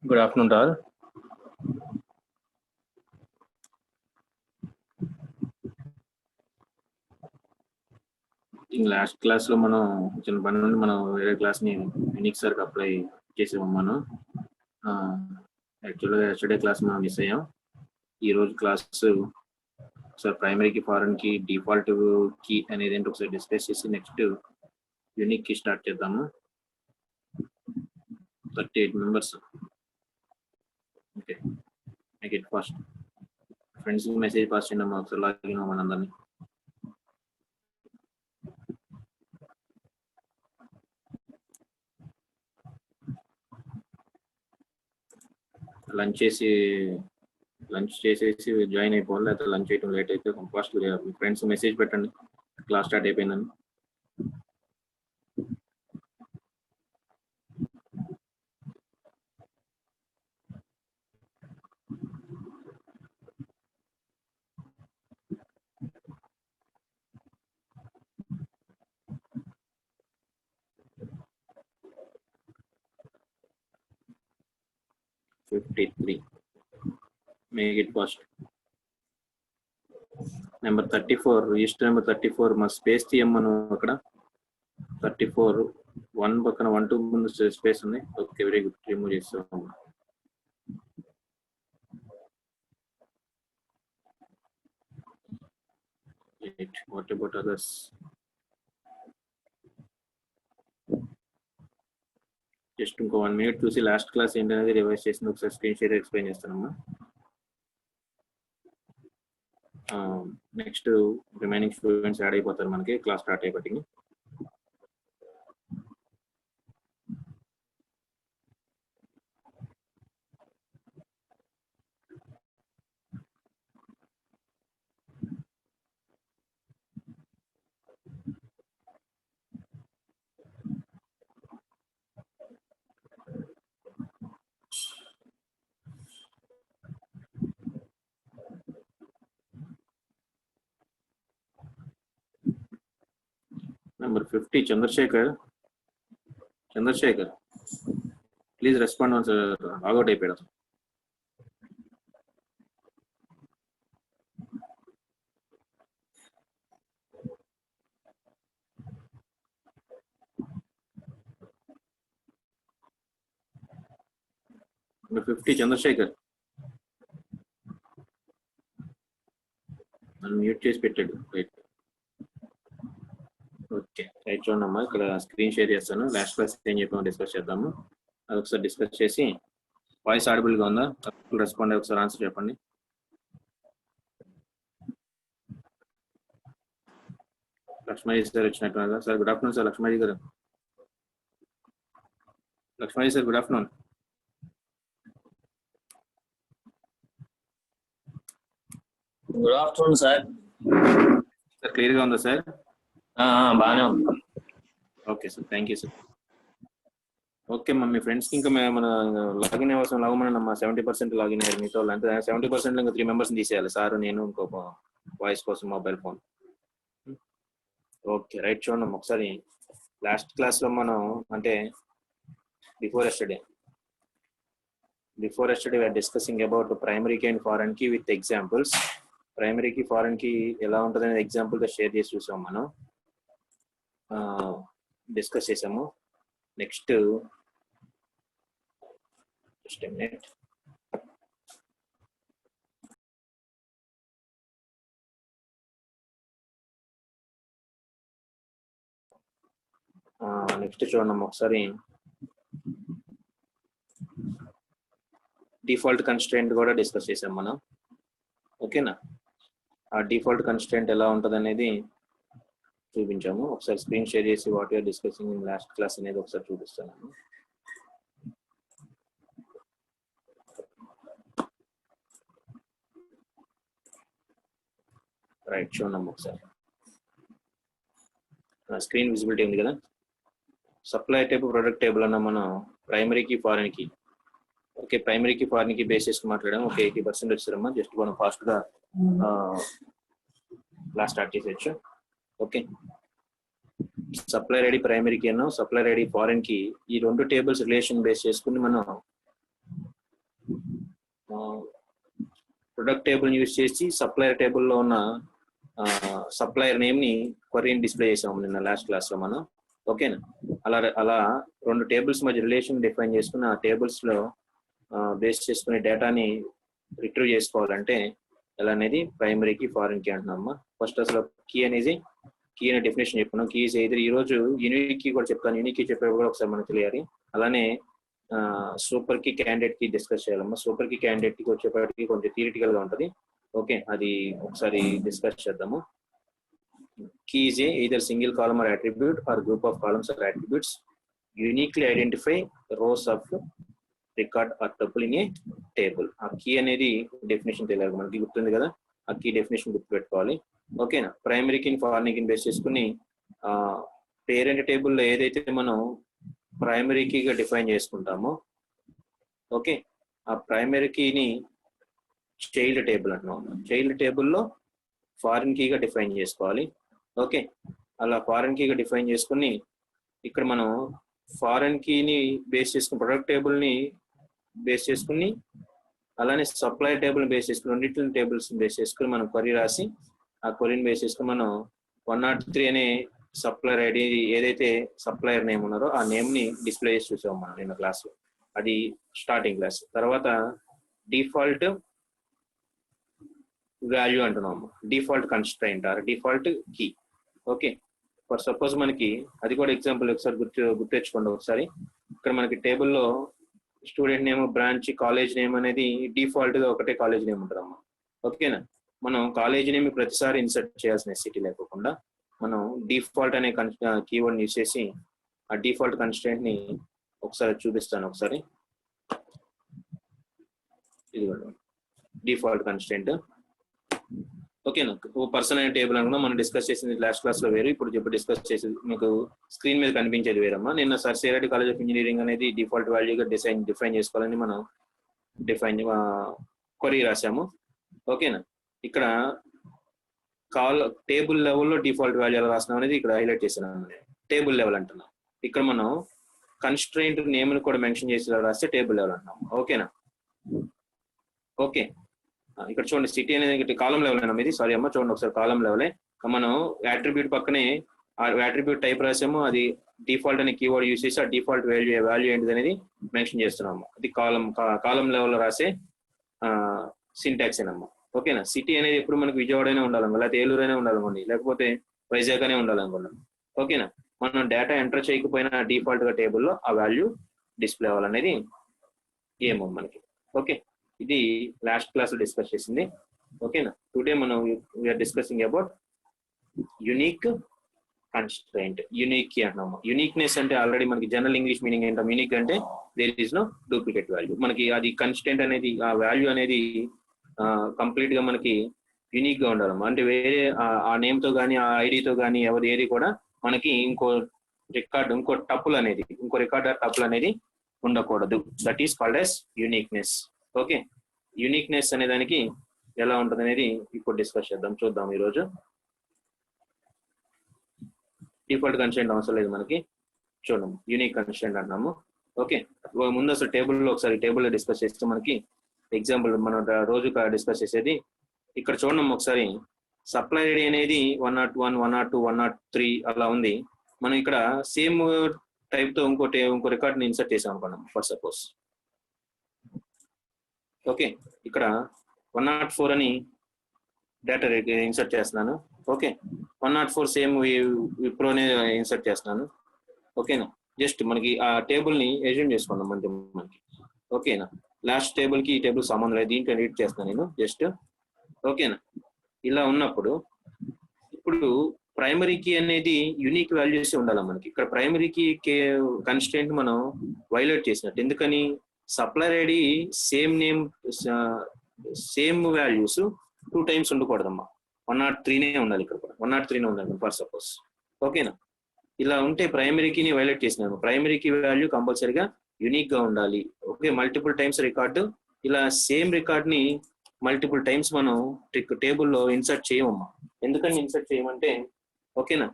Good afternoon to all. In last class lo మనం చిన్న పని నుండి మనం వేరే క్లాస్ ని యూనిక్ సార్ కి అప్లై చేసాము మనం. యాక్చువల్గా ఎస్టర్డే క్లాస్ మనం మిస్ అయ్యాం. ఈ రోజు క్లాస్ సార్ ప్రైమరీకి ఫారెన్ కి డిఫాల్ట్ కీ అనేది ఏంటి ఒకసారి డిస్కస్ చేసి నెక్స్ట్ యూనిక్ కి స్టార్ట్ చేద్దాము. 38 members. Okay, make it fast. Friends కి మెసేజ్ పాస్ చేయండి అమ్మా, ఒకసారి లాగిన్ అవ్వండి అందరినీ. లంచ్ చేసేసి జాయిన్ అయిపోవాలి, లేకపోతే లంచ్ చేయడం లేట్ అయితే ఫాస్ట్ ఫ్రెండ్స్ మెసేజ్ పెట్టండి క్లాస్ స్టార్ట్ అయిపోయిందని. Make it fast. Number 34, register number 34 must space తీయమ్మను అక్కడ. 34 1 పక్కన 1 2 ముందు స్పేస్ ఉంది. ఓకే, వెరీ గుడ్, రిమూవ్ చేస్తాం. What about others? జస్ట్ ఇంకో 1 minute చూసి లాస్ట్ క్లాస్ ఏంటనేది రివైజ్ చేసి ఒకసారి స్క్రీన్ షేర్ ఎక్స్ప్లెయిన్ చేస్తానమ్మా. నెక్స్ట్ రిమైనింగ్ స్టూడెంట్స్ యాడ్ అయిపోతారు మనకి క్లాస్ స్టార్ట్ అయిపోయి. Number 50, Chandrasekhar, please respond once log out అయిపోయాడు. Number 50, Chandrasekhar, నన్ను మ్యూట్ చేసి పెట్టాడు. ఓకే, రైట్, చూడమ్మా ఇక్కడ స్క్రీన్ షేర్ చేస్తాను. లాస్ట్ క్లాస్ ఏం చెప్పామో డిస్కస్ చేద్దాము. అది ఒకసారి డిస్కస్ చేసి వాయిస్ ఆడిబుల్గా ఉందా రెస్పాండ్ ఒకసారి ఆన్సర్ చెప్పండి. లక్ష్మణి సార్ వచ్చినట్టు sir. Good afternoon sir Lakshmani గారు. Lakshmani sir good afternoon. Good afternoon sir. Sir క్లియర్గా ఉందా సార్? బాగానే ఉంది. Okay sir, thank you sir. Okay మా మీ ఫ్రెండ్స్కి ఇంకా మన లాగిన్ అవ్వాల్సిన లాగమనమ్మా. 70% లాగిన్ అయ్యారు మీతో. అంటే 70% ఇంకా 3 మెంబర్స్ని తీసేయాలి, సార్ నేను ఇంకో వాయిస్ కోసం మొబైల్ ఫోన్. ఓకే, రైట్, చూడండి ఒకసారి లాస్ట్ క్లాస్లో మనం అంటే before yesterday we are discussing about primary key and foreign key with examples. Primary key foreign key ఎలా ఉంటుంది అనేది ఎగ్జాంపుల్తో షేర్ చేసి చూసాం, మనం డిస్కస్ చేసాము. Next just a minute. Next చూడండి ఒకసారి డిఫాల్ట్ కన్స్ట్రెంట్ కూడా డిస్కస్ చేసాం మనం. ఓకేనా? ఆ డిఫాల్ట్ కన్స్ట్రెంట్ ఎలా ఉంటుంది అనేది చూపించాము. ఒకసారి స్క్రీన్ షేర్ చేసి what you're discussing in last class అనేది ఒకసారి చూపిస్తున్నాను. రైట్, చూడండి ఒకసారి స్క్రీన్ విజిబిలిటీ ఉంది కదా. సప్లై టైప్ ప్రొడక్ట్ టేబుల్ అన్న మనం ప్రైమరీకి ఫారెన్ కి. ఓకే, ప్రైమరీకి ఫారెన్ కి బేసిస్ మాట్లాడాము. ఓకే, 80% వచ్చారమ్మా. జస్ట్ మనం ఫాస్ట్ గా క్లాస్ స్టార్ట్ చేసేయచ్చు. ఓకే, సప్లై ఐడి ప్రైమరీకి అన్నాం, సప్లై ఐడి ఫారెన్ కి. ఈ రెండు టేబుల్స్ రిలేషన్ బేస్ చేసుకుని మనం ప్రొడక్ట్ టేబుల్ యూజ్ చేసి సప్లయర్ టేబుల్లో ఉన్న సప్లయర్ నేమ్ని క్వరీని డిస్ప్లే చేసాము నిన్న లాస్ట్ క్లాస్లో మనం. ఓకేనా, అలా రెండు టేబుల్స్ మధ్య రిలేషన్ డిఫైన్ చేసుకుని ఆ టేబుల్స్లో బేస్ చేసుకునే డేటాని రిట్రీవ్ చేసుకోవాలంటే ఎలా అనేది ప్రైమరీ కీ, ఫారిన్ కీ అంటున్నామమ్మా. ఫస్ట్ అసలు కీ అనేది కీ అనే డెఫినేషన్ చెప్పుకున్నాం. కీ ఇస్ ఎయిదర్, ఈ రోజు యూనిక్ కీ కూడా చెప్తాను, యూనిక్ కీ చెప్పేది కూడా ఒకసారి మనకు తెలియాలి. అలానే super key, candidate key discuss చేయాలమ్మా. సూపర్ కీ, క్యాండిడేట్ కీ వచ్చేప్పటికి కొంచెం థియరిటికల్ గా ఉంటుంది. ఓకే, అది ఒకసారి డిస్కస్ చేద్దాము. Key is either single column or attribute or group of columns or attributes uniquely identify rows of record or tuple in a table. ఆ key అనేది definition తెలియాలి మనకి, గుర్తుంది కదా, ఆ కీ డెఫినేషన్ గుర్తుపెట్టుకోవాలి. ఓకేనా, ప్రైమరీ కీ, ఫారిన్ కీని బేస్ చేసుకుని పేరెంట్ టేబుల్లో ఏదైతే మనం ప్రైమరీ కీగా డిఫైన్ చేసుకుంటామో, ఓకే, ఆ ప్రైమరీ కీని చైల్డ్ టేబుల్ అంటున్నాం. చైల్డ్ టేబుల్లో ఫారిన్ కీగా డిఫైన్ చేసుకోవాలి. ఓకే, అలా ఫారెన్ కీగా డిఫైన్ చేసుకుని ఇక్కడ మనం ఫారెన్ కీని బేస్ చేసుకుని ప్రొడక్ట్ టేబుల్ని బేస్ చేసుకుని అలానే సప్లై టేబుల్ని బేస్ చేసుకుని రెండింటిని టేబుల్స్ బేస్ చేసుకుని మనం క్వరీ రాసి ఆ క్వరీని బేస్ చేసుకుని మనం 103 అనే సప్లయర్ ఐడి ఏదైతే సప్లయర్ నేమ్ ఉన్నారో ఆ నేమ్ని డిస్ప్లే చేసి చూసాం మనం నిన్న క్లాస్లో. అది స్టార్టింగ్ క్లాస్. తర్వాత డిఫాల్ట్ వాల్యూ అంటున్నాము, default constraint or default key. Okay, for suppose మనకి అది కూడా ఎగ్జాంపుల్ ఒకసారి గుర్తెచ్చుకోండి ఒకసారి. ఇక్కడ మనకి టేబుల్లో student name, branch, college name అనేది డిఫాల్ట్ గా ఒకటే కాలేజ్ నేమ్ ఉంటుందమ్మా. ఓకేనా, మనం కాలేజ్ నేమ్ ప్రతిసారి ఇన్సర్ట్ చేయాల్సిన సిటీ లేకుండా మనం డిఫాల్ట్ అనే కీవర్డ్ యూజ్ చేసి ఆ డిఫాల్ట్ కన్స్ట్రైంట్ ని ఒకసారి చూపిస్తాను. ఒకసారి ఇది డిఫాల్ట్ కన్స్ట్రైంట్. ఓకేనా, పర్సన్ అనే టేబుల్ అనుకున్నా మనం డిస్కస్ చేసింది లాస్ట్ క్లాస్ లో వేరు, ఇప్పుడు డిస్కస్ చేసేది మీకు స్క్రీన్ మీద కనిపించేది వేరమ్మా. నిన్న sir CRIT college of engineering అనేది డిఫాల్ట్ వాల్యూగా డిఫైన్ చేసుకోవాలని మనం క్వరీ రాసాము. ఓకేనా, ఇక్కడ టేబుల్ లెవెల్లో డిఫాల్ట్ వాల్యూ ఎలా రాసినాం అనేది ఇక్కడ హైలైట్ చేసినాం. టేబుల్ లెవెల్ అంటున్నాం. ఇక్కడ మనం కన్స్ట్రైంట్ నేమ్ ని కూడా మెన్షన్ చేసి రాస్తే టేబుల్ లెవెల్ అంటున్నాం. ఓకేనా, ఓకే, ఇక్కడ చూడండి సిటీ అనేది కాలం లెవెల్ అయినా ఇది, సారీ అమ్మ, చూడండి ఒకసారి కాలం లెవెలే. మనం యాట్రిబ్యూట్ పక్కనే యాట్రిబ్యూట్ టైప్ రాసాము, అది డిఫాల్ట్ అనే కీవర్డ్ యూజ్ చేసి ఆ డిఫాల్ట్ వాల్యూ ఏంటిది అనేది మెన్షన్ చేస్తున్నాము. అది కాలం లెవెల్లో రాసే సింటాక్స్ ఏనమ్మా. ఓకేనా, సిటీ అనేది ఎప్పుడు మనకి విజయవాడనే ఉండాలనుకోండి, లేకపోతే ఏలూరు అయినా ఉండాలనుకోండి, లేకపోతే వైజాగ్ అనే ఉండాలనుకోండి. ఓకేనా, మనం డేటా ఎంటర్ చేయకపోయినా డిఫాల్ట్ గా టేబుల్లో ఆ వాల్యూ డిస్ప్లే అవ్వాలనేది ఏమో మనకి. ఓకే, ఇది లాస్ట్ క్లాస్ లో డిస్కస్ చేసింది. ఓకేనా, టుడే మనం we're discussing about unique constraint. Unique అంటున్నాము. యునిక్నెస్ అంటే ఆల్రెడీ మనకి జనరల్ ఇంగ్లీష్ మీనింగ్ ఏంటో, యునిక్ అంటే there is no duplicate value. మనకి అది కన్స్టెంట్ అనేది ఆ వాల్యూ అనేది కంప్లీట్ గా మనకి యునిక్ గా ఉండాలమ్మా. అంటే వేరే ఆ నేమ్ తో కానీ ఆ ఐడితో కానీ ఎవరి ఏది కూడా మనకి ఇంకో టపుల్ అనేది ఇంకో రికార్డ్ టపుల్ అనేది ఉండకూడదు. That is called as uniqueness. Okay, uniqueness అనే దానికి ఎలా ఉంటుంది అనేది ఇప్పుడు డిస్కస్ చేద్దాం, చూద్దాం ఈరోజు. డిఫాల్ట్ కన్స్ట్రైంట్ అవసరం లేదు మనకి, చూద్దాం యూనిక్ కన్స్ట్రైంట్ అంటున్నాము. ఓకే, ముందు అసలు టేబుల్లో ఒకసారి టేబుల్లో డిస్కస్ చేస్తే మనకి ఎగ్జాంపుల్ మనం రోజు డిస్కస్ చేసేది ఇక్కడ చూడండి ఒకసారి. సప్లై ఐడి అనేది 101, 102, 103 అలా ఉంది. మనం ఇక్కడ సేమ్ టైప్ తో ఇంకో రికార్డ్ని ఇన్సర్ట్ చేసాం అనుకున్నాం ఫర్ సపోజ్. ఓకే, ఇక్కడ 104 అని డేటా ఇన్సర్ట్ చేస్తున్నాను. ఓకే, 104 సేమ్ విప్రోనే ఇన్సర్ట్ చేస్తున్నాను. ఓకేనా, జస్ట్ మనకి ఆ టేబుల్ ని ఎజ్యూమ్ చేసుకుందాం మనకి. ఓకేనా, లాస్ట్ టేబుల్ కి ఈ టేబుల్ సంబంధం లేదు, దీంట్లో ఎడిట్ చేస్తాను నేను జస్ట్. ఓకేనా, ఇలా ఉన్నప్పుడు ఇప్పుడు ప్రైమరీ కీ అనేది యునిక్ వాల్యూస్ ఉండాలి మనకి. ఇక్కడ ప్రైమరీ కీ కన్స్ట్రెంట్ మనం వైలేట్ చేసినట్టు. ఎందుకని? Supplier ID same name same values 2 times ఉండకూడదమ్మా. 103నే ఉండాలి. ఇక్కడ కూడా 103నే ఉండాలి ఫర్ సపోజ్. ఓకేనా, ఇలా ఉంటే ప్రైమరీ కీని వైలేట్ చేసినాము. ప్రైమరీ కీ వాల్యూ కంపల్సరీగా యునిక్ గా ఉండాలి. ఓకే, మల్టిపుల్ టైమ్స్ రికార్డు, ఇలా సేమ్ రికార్డ్ ని మల్టిపుల్ టైమ్స్ మనం టేబుల్లో ఇన్సర్ట్ చేయమమ్మా. ఎందుకని ఇన్సర్ట్ చేయమంటే, ఓకేనా,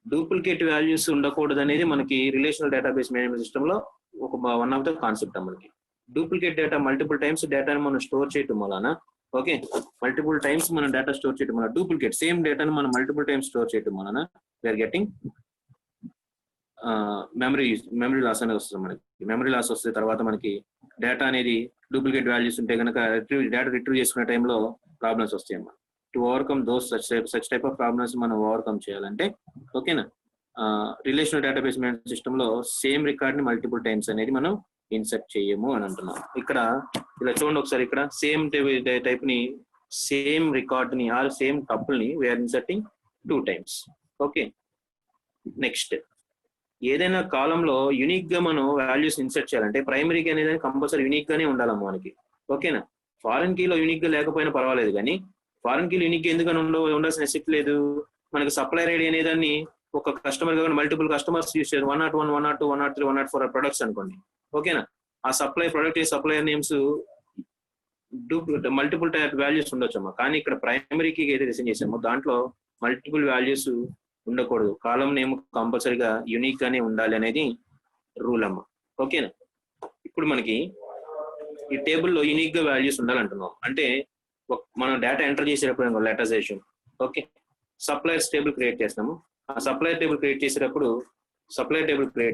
డూప్లికేట్ వాల్యూస్ ఉండకూడదు అనేది మనకి రిలేషనల్ డేటాబేస్ మేనేజ్మెంట్ సిస్టమ్ లో ఒక వన్ ఆఫ్ ద కాన్సెప్ట్ మనకి. డూప్లికేట్ డేటా మల్టిపుల్ టైమ్స్ డేటాని మనం స్టోర్ చేయటం వలన, ఓకే, మల్టిపుల్ టైమ్స్ మనం డేటా స్టోర్ చేయటం వలన, డూప్లికేట్ సేమ్ డేటాని మనం మల్టిపుల్ టైమ్స్ స్టోర్ చేయటం వలన వీఆర్ గెటింగ్ మెమరీ లాస్ అనేది వస్తుంది. మనకి మెమరీ లాస్ వస్తే తర్వాత మనకి డేటా అనేది డూప్లికేట్ వాల్యూస్ ఉంటే కనుక డేటా రిట్రీవ్ చేసుకునే టైంలో ప్రాబ్లమ్స్ వస్తాయి అన్నమాట. To overcome those such type of problems మనం ఓవర్కమ్ చేయాలంటే, ఓకేనా, రిలేషనల్ డేటాబేస్ మేనేజ్మెంట్ సిస్టమ్ లో సేమ్ రికార్డ్ ని మల్టిపుల్ టైమ్స్ అనేది మనం ఇన్సర్ట్ చేయము అని అంటున్నాం. ఇక్కడ ఇలా చూడండి ఒకసారి, ఇక్కడ సేమ్ టైప్ ని, సేమ్ రికార్డ్ ని ఆర్ సేమ్ టపుల్ ని we're inserting 2 times. Okay, next ఏదైనా కాలంలో యునిక్ గా మనం వాల్యూస్ ఇన్సర్ట్ చేయాలంటే ప్రైమరీ కీ అనేది కంపల్సరీ యునిక్ గానే ఉండాలమ్మా మనకి. ఓకేనా, ఫారెన్ కీలో యునిక్ గా లేకపోయినా పర్వాలేదు, కానీ ఫారెన్ కీలో యునిక్ గా ఎందుకని ఉండాల్సిన నెసెసిటీ లేదు. మనకి సప్లయర్ ఐడి అనేదాన్ని ఒక కస్టమర్ కాకుండా మల్టిపుల్ కస్టమర్స్ యూస్ చేయాలి. 101, 102, 103, 104 ప్రొడక్ట్స్ అనుకోండి. ఓకేనా, ఆ supplier names multiple type values ఉండొచ్చమ్మా. కానీ ఇక్కడ ప్రైమరీ కీ ఏదైతే డిజైన్ చేసామో దాంట్లో మల్టిపుల్ వాల్యూస్ ఉండకూడదు. కాలం నేమ్ కంపల్సరీగా యూనిక్ గానే ఉండాలి అనేది రూల్ అమ్మ. ఓకేనా, ఇప్పుడు మనకి ఈ టేబుల్లో యూనిక్ గా వాల్యూస్ ఉండాలంటున్నాం. అంటే మనం డేటా ఎంటర్ చేసేటప్పుడు లెటరైజేషన్, ఓకే, సప్లయర్స్ టేబుల్ క్రియేట్ చేస్తాము. ఆ సప్లయర్ టేబుల్ క్రియేట్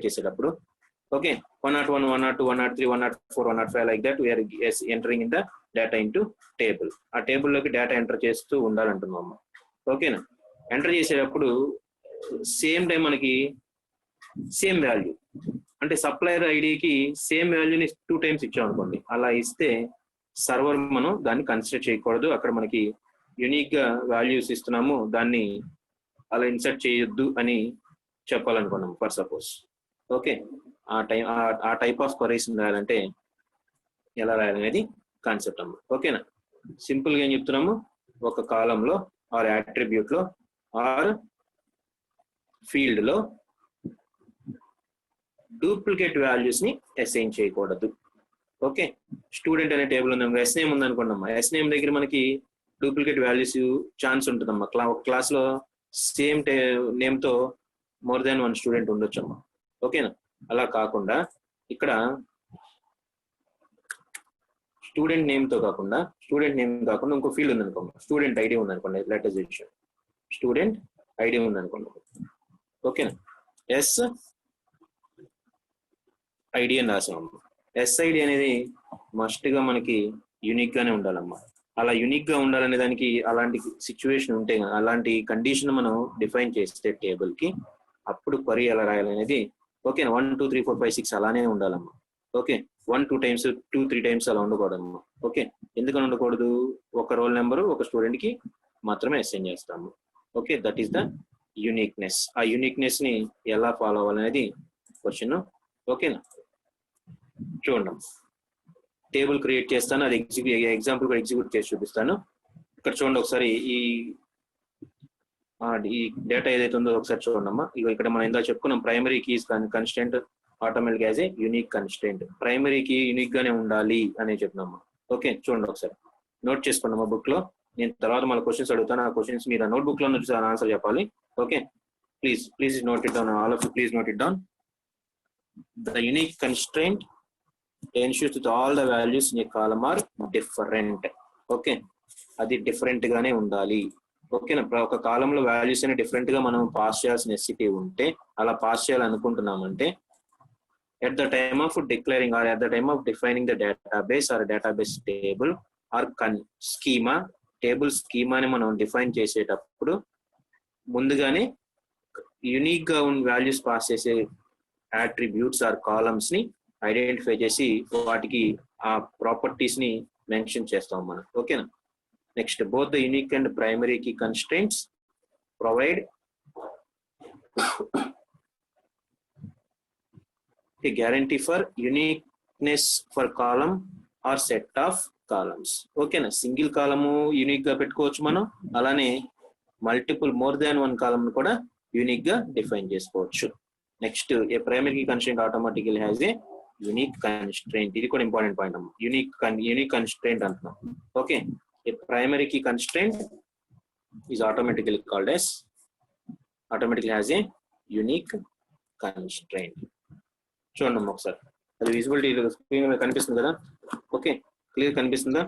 చేసేటప్పుడు okay, 101, 102, 103, 104, 105 like that we're entering in the data into table. ఆ టేబుల్లోకి డేటా ఎంటర్ చేస్తూ ఉండాలంటున్నాం అమ్మ. ఓకేనా, ఎంటర్ చేసేటప్పుడు సేమ్ టైం మనకి సేమ్ వాల్యూ, అంటే సప్లయర్ ఐడికి సేమ్ వాల్యూని 2 times ఇచ్చాం అనుకోండి. అలా ఇస్తే సర్వర్ మనం దాన్ని కన్సిడర్ చేయకూడదు. అక్కడ మనకి యూనిక్ గా వాల్యూస్ ఇస్తున్నాము, దాన్ని అలా ఇన్సర్ట్ చేయొద్దు అని చెప్పాలనుకున్నాము ఫర్ సపోజ్. ఓకే, ఆ టైప్ ఆఫ్ క్వరీస్ రాయాలంటే ఎలా రాయాలనేది కాన్సెప్ట్ అమ్మ. ఓకేనా, సింపుల్ గా ఏం చెప్తున్నాము, ఒక కాలంలో ఆర్ అట్రిబ్యూట్ లో ఆర్ ఫీల్డ్ లో డూప్లికేట్ వాల్యూస్ ని అసైన్ చేయకూడదు. ఓకే, స్టూడెంట్ అనే టేబుల్ ఉందమ్మా, ఎస్ నేమ్ ఉందనుకోండమ్మా. ఎస్ నేమ్ దగ్గర మనకి డూప్లికేట్ వాల్యూస్ ఛాన్స్ ఉంటుందమ్మా. క్లాస్ లో సేమ్ నేమ్ తో మోర్ దాన్ 1 స్టూడెంట్ ఉండొచ్చమ్మా. ఓకేనా, అలా కాకుండా ఇక్కడ స్టూడెంట్ నేమ్ కాకుండా ఇంకో ఫీల్డ్ ఉందనుకోండి, స్టూడెంట్ ఐడి ఉందనుకోండి, లెటరైజేషన్ స్టూడెంట్ ఐడి ఉందనుకోండి. ఓకేనా, ఎస్ ఐడి అని రాసామమ్మా. ఎస్ఐడి అనేది మస్ట్ గా మనకి యూనిక్ గానే ఉండాలమ్మా. అలా యూనిక్ గా ఉండాలనే దానికి అలాంటి సిచ్యువేషన్ ఉంటే, అలాంటి కండిషన్ మనం డిఫైన్ చేస్తే టేబుల్ కి, అప్పుడు క్వరీ ఎలా రాయాలనేది ఓకేనా 1, 2, 3, 4, 5, 6 అలానే ఉండాలమ్మా. ఓకే, 1, 2 times 2, 3 times అలా ఉండకూడదమ్మా. ఓకే, ఎందుకని ఉండకూడదు, ఒక రోల్ నెంబర్ ఒక స్టూడెంట్ కి మాత్రమే అసైన్ చేస్తాము. Okay, that is the uniqueness. ఆ యూనిక్నెస్ ని ఎలా ఫాలో అవ్వాలనేది క్వశ్చన్. ఓకేనా, చూడండి, టేబుల్ క్రియేట్ చేస్తాను, అది ఎగ్జాంపుల్ ఎగ్జిక్యూట్ చేసి చూపిస్తాను. ఇక్కడ చూడండి ఒకసారి, ఈ డేటా ఏదైతే ఉందో ఒకసారి చూడండమ్మా. ఇక్కడ మనం ఇందాక చెప్పుకున్నాం, primary keys constant automatic as a unique constant. Primary key unique గానే ఉండాలి అని చెప్తున్నామా. ఓకే, చూడండి ఒకసారి నోట్ చేసుకోండి మా బుక్ లో. నేను తర్వాత మళ్ళీ క్వశ్చన్స్ అడుగుతాను, ఆ క్వశ్చన్స్ మీరు ఆ నోట్ బుక్ లో నుంచి ఆన్సర్ చెప్పాలి. Okay, please note it down, all of you please note it down. The unique constraint ensures that all the values in a column are different. Okay, అది different గానే ఉండాలి. ఓకేనా, ఒక కాలంలో వాల్యూస్ అని డిఫరెంట్ గా మనం పాస్ చేయాల్సిన నెసెసిటీ ఉంటే, అలా pass చేయాలనుకుంటున్నామంటే at the time of declaring or at the time of defining the database or database table or schema, table schema ని మనం డిఫైన్ చేసేటప్పుడు ముందుగానే యూనిక్ గా ఉన్న వాల్యూస్ పాస్ చేసే అట్రిబ్యూట్స్ ఆర్ కాలమ్స్ ని ఐడెంటిఫై చేసి వాటికి ఆ ప్రాపర్టీస్ ని మెన్షన్ చేస్తాం మనం. ఓకేనా, next both the unique and primary key constraints provide a guarantee for uniqueness for column or set of columns. ఓకేనా, సింగిల్ కాలము యూనిక్ గా పెట్టుకోవచ్చు మనం, అలానే మల్టిపుల్ మోర్ దాన్ 1 కాలమ్ కూడా యూనిక్ గా డిఫైన్ చేసుకోవచ్చు. Next, a primary key constraint automatically has a unique constraint. ఇది కూడా ఇంపార్టెంట్ పాయింట్ అమ్మ, యూనిక్ కన్స్ట్రెంట్ అంటున్నాం. Okay, a primary key constraint is automatically called as automatically has a unique constraint. చూడండి ఒకసారి, అది విజిబిలిటీ స్క్రీన్ మీద కనిపిస్తుంది కదా. ఓకే, క్లియర్ కనిపిస్తుందా?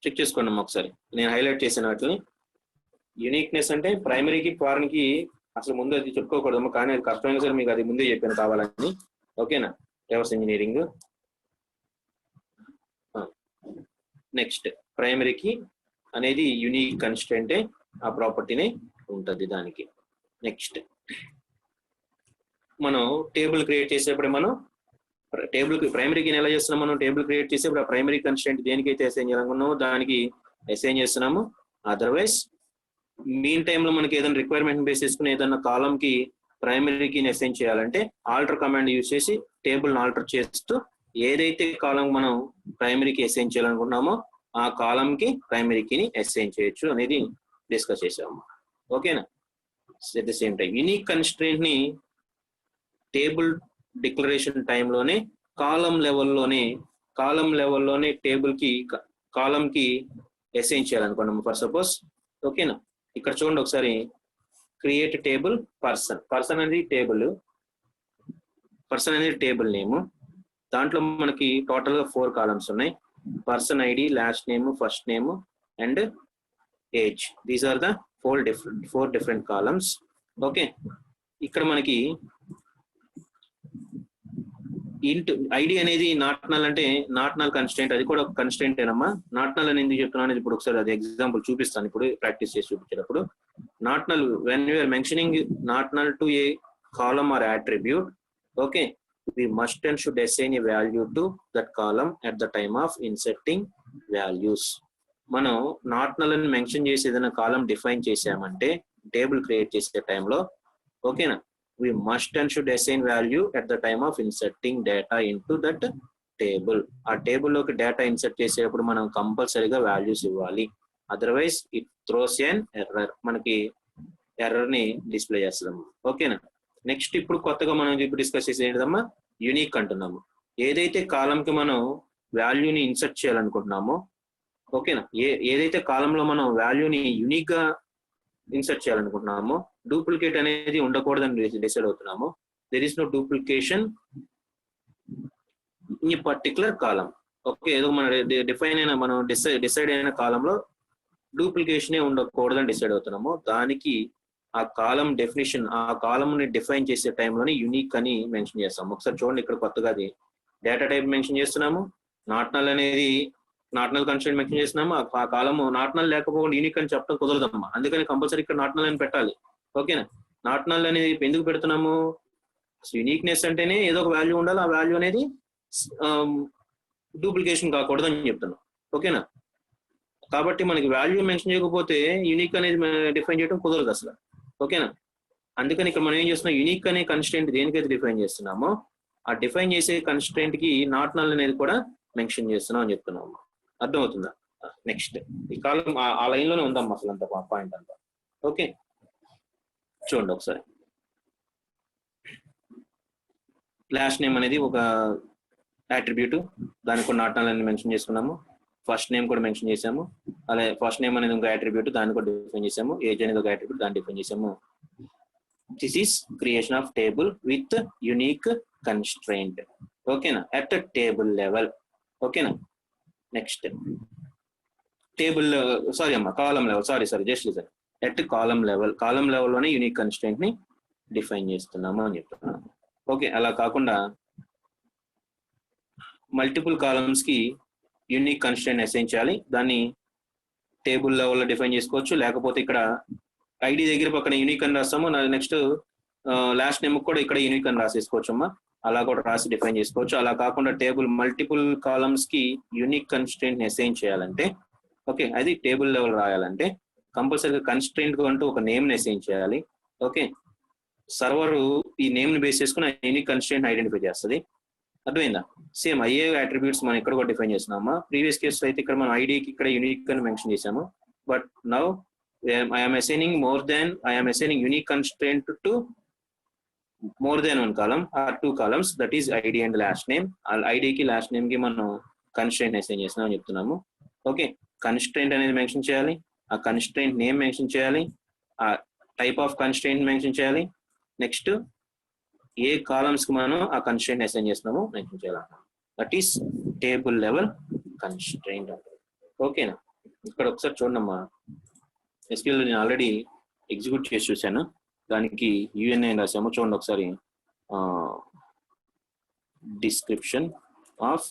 చెక్ చేసుకోండి అమ్మా ఒకసారి. నేను హైలైట్ చేసిన వాటిని. యూనిక్నెస్ అంటే ప్రైమరీకి ఫారెన్కి అసలు ముందు అది చెప్పుకోకూడదమ్మా, కానీ అది కష్టమైన సరే మీకు అది ముందే చెప్పాను కావాలని. ఓకేనా? Reverse engineering. నెక్స్ట్ ప్రైమరీకి అనేది యూనిక్ కన్స్టెంటే, ఆ ప్రాపర్టీనే ఉంటుంది దానికి. నెక్స్ట్ మనం టేబుల్ క్రియేట్ చేసేప్పుడు మనం ప్రైమరీకి ఎలా చేస్తున్నాం, మనం టేబుల్ క్రియేట్ చేసేప్పుడు ఆ ప్రైమరీ కన్స్టెంట్ దేనికైతే అసైన్ చేయాలనుకున్నామో దానికి అసైన్ చేస్తున్నాము. అదర్వైజ్ మీన్ టైంలో మనకి ఏదైనా రిక్వైర్మెంట్ బేస్ చేసుకుని ఏదైనా కాలం కి ప్రైమరీకి అసైన్ చేయాలంటే ఆల్టర్ కమాండ్ యూజ్ చేసి టేబుల్ ఆల్టర్ చేస్తూ ఏదైతే కాలం మనం ప్రైమరీకి అసైన్ చేయాలనుకుంటున్నామో ఆ కాలం కి ప్రైమరీకి అసైన్ చేయొచ్చు అనేది డిస్కస్ చేసాము. ఓకేనా? At the same time unique constraint ని టేబుల్ డిక్లరేషన్ టైంలోనే కాలం లెవెల్లోనే టేబుల్ కి కాలం కి అసైన్ చేయాలనుకున్నాము. ఫర్ సపోజ్ ఓకేనా, ఇక్కడ చూడండి ఒకసారి. క్రియేట్ టేబుల్ పర్సన్ అనేది టేబుల్ నేమ్. దాంట్లో మనకి టోటల్ గా 4 కాలమ్స్ ఉన్నాయి. Person ID, last name, first name and age. These are the 4 different columns. Okay, ఇక్కడ మనకి ఇంట్ ఐడి అనేది నాట్ నల్ అంటే నాట్ నల్ కన్స్టెంట్, అది కూడా ఒక కన్స్టెంట్ ఏనమ్మా. నాట్ నల్ అని ఎందుకు చెప్తున్నాను ఇప్పుడు ఒకసారి అది ఎగ్జాంపుల్ చూపిస్తాను. ఇప్పుడు ప్రాక్టీస్ చేసి చూపించేటప్పుడు not null when you are mentioning not null to a column or attribute, okay, we must and should assign a value to that column at the time of inserting values. మనం not null అని mention చేసి ఏదైనా కాలం define చేసామంటే table create చేసే టైంలో, ఓకేనా, we must and should assign value at the time of inserting data into that table. ఆ table లోకి డేటా ఇన్సర్ట్ చేసేటప్పుడు మనం కంపల్సరీగా వాల్యూస్ ఇవ్వాలి. Otherwise it throws an error, మనకి ఎర్రర్ ని డిస్ప్లే చేస్తాము. ఓకేనా? నెక్స్ట్ ఇప్పుడు కొత్తగా మనం ఇప్పుడు డిస్కస్ చేసేది ఏంటమ్మా, యూనిక్ అంటున్నాము. ఏదైతే కాలంకి మనం వాల్యూని ఇన్సర్ట్ చేయాలనుకుంటున్నామో, ఓకేనా, ఏదైతే కాలంలో మనం వాల్యూని యూనిక్ గా ఇన్సర్ట్ చేయాలనుకుంటున్నామో డూప్లికేట్ అనేది ఉండకూడదని డిసైడ్ అవుతున్నాము. There is no duplication in particular column. Okay, ఏదో మన డిఫైన్ అయిన మనం డిసైడ్ అయిన కాలంలో డూప్లికేషనే ఉండకూడదని డిసైడ్ అవుతున్నాము. దానికి ఆ కాలం డెఫినేషన్, ఆ కాలం ని డిఫైన్ చేసే టైంలోనే యూనిక్ అని మెన్షన్ చేస్తాము. ఒకసారి చూడండి, ఇక్కడ కొత్తగా అది డేటా టైప్ మెన్షన్ చేస్తున్నాము. నాట్ నల్ అనేది నాట్ నల్ కన్స్టెంట్ మెన్షన్ చేస్తున్నాము. ఆ కాలము నాట్ నల్ లేకపోకుండా యూనిక్ అని చెప్పడం కుదరదమ్మా. అందుకని కంపల్సరీ ఇక్కడ నాట్ నల్ అని పెట్టాలి. ఓకేనా? నాట్ నల్ అనేది ఎందుకు పెడుతున్నాము, యూనిక్నెస్ అంటేనే ఏదో ఒక వాల్యూ ఉండాలి. ఆ వాల్యూ అనేది డూప్లికేషన్ కాకూడదు అని చెప్తున్నాం. ఓకేనా? కాబట్టి మనకి వాల్యూ మెన్షన్ చేయకపోతే యూనిక్ అనేది డిఫైన్ చేయడం కుదరదు అసలు. ఓకేనా? అందుకని ఇక్కడ మనం ఏం చేస్తున్నాం, యూనిక్ అనే కన్స్టెంట్ దేనికైతే డిఫైన్ చేస్తున్నామో ఆ డిఫైన్ చేసే కన్స్టెంట్ కి నాట్ నల్ అనేది కూడా మెన్షన్ చేస్తున్నాం అని చెప్తున్నాము. అర్థమవుతుందా? నెక్స్ట్ ఈ కాలం ఆ లైన్ లోనే ఉందమ్మా అసలు అంత పాయింట్ అంతా. ఓకే, చూడండి ఒకసారి. లాస్ట్ నేమ్ అనేది ఒక అట్రిబ్యూట్, దానికి కూడా నాట్ నల్ అని మెన్షన్ చేసుకున్నాము. ఫస్ట్ నేమ్ కూడా మెన్షన్ చేసాము. అలాగే ఫస్ట్ నేమ్ అనేది ఒక అట్రిబ్యూట్, దాన్ని కూడా డిఫైన్ చేసాము. ఏజ్ అనేది ఒక అట్రిబ్యూట్, దాన్ని డిఫైన్ చేసాము. This is creation of table with unique constraint. ఓకేనా? At table level. ఓకేనా? నెక్స్ట్ టేబుల్ సారీ అమ్మా column level, sorry just listen. At column లెవెల్లోనే యూనిక్ కన్స్ట్రెయింట్ ని డిఫైన్ చేస్తున్నాము అని చెప్తున్నాను. ఓకే, అలా కాకుండా మల్టిపుల్ కాలమ్స్ కి యూనిక్ కన్స్ట్రెయింట్ అసైన్ చేయాలి. దాన్ని టేబుల్ లెవెల్లో డిఫైన్ చేసుకోవచ్చు. లేకపోతే ఇక్కడ ఐడి దగ్గర పక్కన యూనిక్ అని రాస్తాము, నెక్స్ట్ లాస్ట్ నేమ్ కూడా ఇక్కడ యూనిక్ అని రాసేసుకోవచ్చు అమ్మా. అలా కూడా రాసి డిఫైన్ చేసుకోవచ్చు. అలా కాకుండా టేబుల్ మల్టిపుల్ కాలమ్స్ కి యూనిక్ కన్స్ట్రెయింట్ అసైన్ చేయాలంటే, ఓకే, అది టేబుల్ లెవెల్ రాయాలంటే కంపల్సరీగా కన్స్ట్రెయింట్ అంటూ ఒక నేమ్ ని అసైన్ చేయాలి. ఓకే, సర్వర్ ఈ నేమ్ ని బేస్ చేసుకుని యూనిక్ కన్స్ట్రెయింట్ ఐడెంటిఫై చేస్తుంది. అర్థమైందా? సేమ్ అయ్యే అట్రిబ్యూట్స్ మనం ఇక్కడ కూడా డిఫైన్ చేస్తున్నామా. ప్రీవియస్ కేసులో అయితే ఇక్కడ మనం ఐడికి ఇక్కడ యూనిక్ అని మెన్షన్ చేసాము. But now I'm assigning unique constraint to more than 1 column or 2 columns, that is ID and last name. ఐడికి లాస్ట్ నేమ్ కి మనం కన్స్ట్రెయింట్ అసైన్ చేస్తున్నాం అని చెప్తున్నాము. ఓకే, కన్స్ట్రెయింట్ అనేది మెన్షన్ చేయాలి, ఆ కన్స్ట్రెయింట్ నేమ్ మెన్షన్ చేయాలి, ఆ టైప్ ఆఫ్ కన్స్ట్రెయింట్ మెన్షన్ చేయాలి. నెక్స్ట్ ఏ కాలమ్స్ కి మనం ఆ కన్స్ట్రెయింట్ అసైన్ చేస్తున్నామో మెన్షన్ చేయాలన్నమాట. That is table level constraint. ఓకేనా? ఇక్కడ ఒకసారి చూడమ్మా, SQL నేను ఆల్రెడీ ఎగ్జిక్యూట్ చేసి చూశాను, దానికి UNI రాసాము. చూడండి ఒకసారి, డిస్క్రిప్షన్ ఆఫ్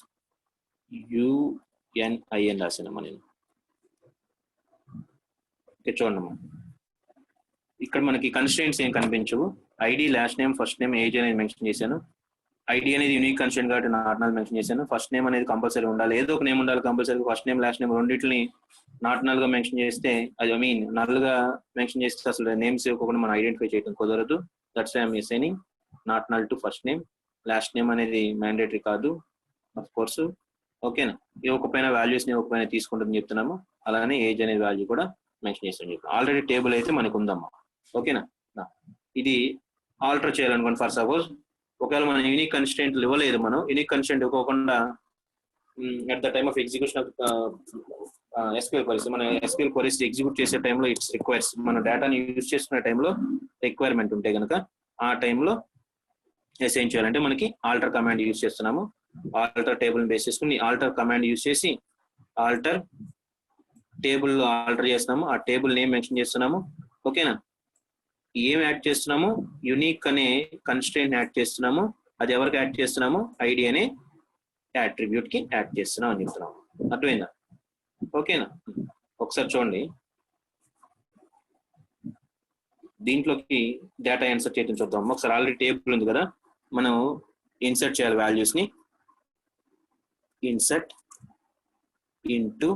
UNI అని రాసానమ్మా నేను. ఓకే, చూడమ్మా, ఇక్కడ మనకి కన్స్ట్రెయింట్స్ ఏం కనిపించవు. ID, last name, first name, age అనేది మెన్షన్ చేశాను. ఐడి అనేది యూనిక్ కన్స్ట్రెయింట్ కాబట్టి నాట్ నల్ మెన్షన్ చేశాను. ఫస్ట్ నేమ్ అనేది కంపల్సరీ ఉండాలి, ఏదో ఒక నేమ్ ఉండాలి compulsory. First name, last name రెండింటిని నాట్ నల్ గా మెన్షన్ చేస్తే, అది నల్ గా మెన్షన్ చేస్తే అసలు నేమ్స్ ఇవ్వకుండా మనం ఐడెంటిఫై చేయడం కుదరదు. That's I am assigning not null to first name. Last name అనేది మ్యాండేటరీ కాదు, ఆఫ్ కోర్స్. ఓకేనా? ఇవ్వకపోయినా వాల్యూస్ ని ఇవ్వకపోయినా తీసుకుంటుందని చెప్తున్నాము. అలానే ఏజ్ అనేది వాల్యూ కూడా మెన్షన్ చేస్తాను చెప్తాను. ఆల్రెడీ టేబుల్ అయితే మనకు ఉందమ్మా. ఓకేనా? ఇది ఆల్టర్ చేయాలనుకోండి. ఫర్ సపోజ్ ఒకవేళ మనం యూనిక్ కన్స్ట్రెయింట్ ఇవ్వలేదు, మనం యూనిక్ కన్స్ట్రెయింట్ ఇవ్వకుండా at the time of execution of SQL queries, మన SQL క్వరీస్ ఎగ్జిక్యూట్ చేసే టైంలో ఇట్స్ రిక్వైర్స్, మన డేటాని యూజ్ చేసుకునే టైంలో రిక్వైర్మెంట్ ఉంటే కనుక ఆ టైంలో అసైన్ చేయాలంటే మనకి ఆల్టర్ కమాండ్ యూజ్ చేస్తున్నాము. ఆల్టర్ టేబుల్ బేస్ చేసుకుని ఆల్టర్ కమాండ్ యూజ్ చేసి ఆల్టర్ టేబుల్ ఆల్టర్ చేస్తున్నాము. ఆ టేబుల్ నేమ్ మెన్షన్ చేస్తున్నాము. ఓకేనా? ఏం యాడ్ చేస్తున్నాము? యునిక్ అనే కన్స్ట్రెయింట్ యాడ్ చేస్తున్నాము. అది ఎవరికి యాడ్ చేస్తున్నాము? ఐడి అనే అట్రిబ్యూట్ కి యాడ్ చేస్తున్నాం అని చెప్తున్నాము. అర్థమైందా? ఓకేనా? ఒకసారి చూడండి, దీంట్లోకి డేటా ఇన్సర్ట్ చేయడం చూద్దాం. ఒకసారి ఆల్రెడీ టేబుల్ ఉంది కదా, మనం ఇన్సర్ట్ చేయాలి వాల్యూస్ ని. Insert into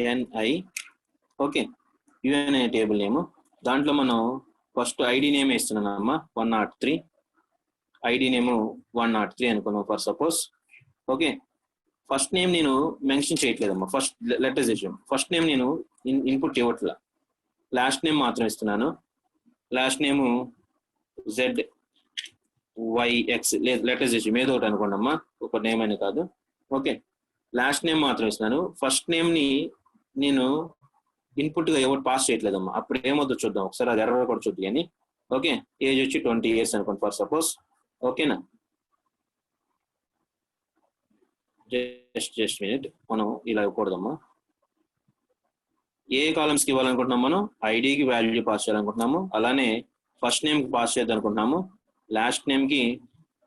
UNI. Okay, UNI table name. దాంట్లో మనం ఫస్ట్ ఐడి నేమ్ ఇస్తున్నామమ్మా, 103. ఐడి నేమ్ 103 అనుకున్నాం for suppose. Okay, first name నేను మెన్షన్ చేయట్లేదమ్మా. ఫస్ట్ లెటర్స్ ఇచ్చాం. ఫస్ట్ నేమ్ నేను ఇన్పుట్ ఇవ్వట్లా, లాస్ట్ నేమ్ మాత్రం ఇస్తున్నాను. లాస్ట్ నేమ్ ZYX లెటర్స్ ఇచ్చాం, ఏదో ఒకటి అనుకోండి అమ్మా, ఒక నేమ్ అని కాదు. ఓకే, లాస్ట్ నేమ్ మాత్రం ఇస్తున్నాను. ఫస్ట్ నేమ్ ని నేను ఇన్పుట్ గా ఎవరు పాస్ చేయట్లేదమ్మా. అప్పుడు ఏమవుతుందో చూద్దాం ఒకసారి, అది ఎర్రర్ కూడా చూద్దాం అని. ఓకే, ఏజ్ వచ్చి 20 years అనుకోండి ఫర్ సపోజ్. ఓకేనా? జస్ట్ మినిట్, మనం ఇలా ఇవ్వకూడదమ్మా. ఏ కాలమ్స్ కి ఇవ్వాలనుకుంటున్నాం మనం? ఐడికి వాల్యూ పాస్ చేయాలనుకుంటున్నాము, అలానే ఫస్ట్ నేమ్ కి పాస్ చేద్దాం అనుకుంటున్నాము, లాస్ట్ నేమ్ కి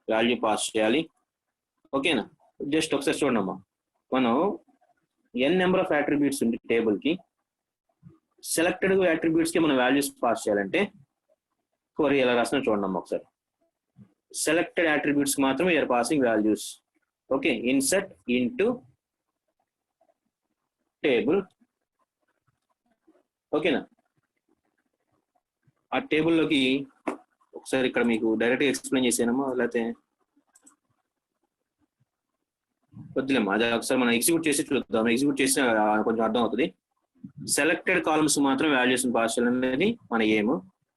వాల్యూ పాస్ చేయాలి. ఓకేనా? జస్ట్ ఒకసారి చూడమ్మా, మనం n నెంబర్ ఆఫ్ అట్రిబ్యూట్స్ ఉంది టేబుల్ కి. సెలెక్టెడ్ అట్రిబ్యూట్స్ కి మనం వాల్యూస్ పాస్ చేయాలంటే క్వరీ ఎలా రాసినా చూడండి ఒకసారి. సెలెక్టెడ్ అట్రిబ్యూట్స్ కి మాత్రమే you're passing values. Okay, insert into table. ఓకేనా? ఆ టేబుల్లోకి ఒకసారి ఇక్కడ మీకు డైరెక్ట్గా ఎక్స్ప్లెయిన్ చేసానమ్మా, లేకపోతే వద్దులేమ్మా, అది ఒకసారి మనం ఎగ్జిక్యూట్ చేసి చూద్దాం. ఎగ్జిక్యూట్ చేసిన కొంచెం అర్థం అవుతుంది. సెలెక్టెడ్ కాలమ్స్ మాత్రం వాల్యూస్ పాస్ చేయాలనేది మన aim.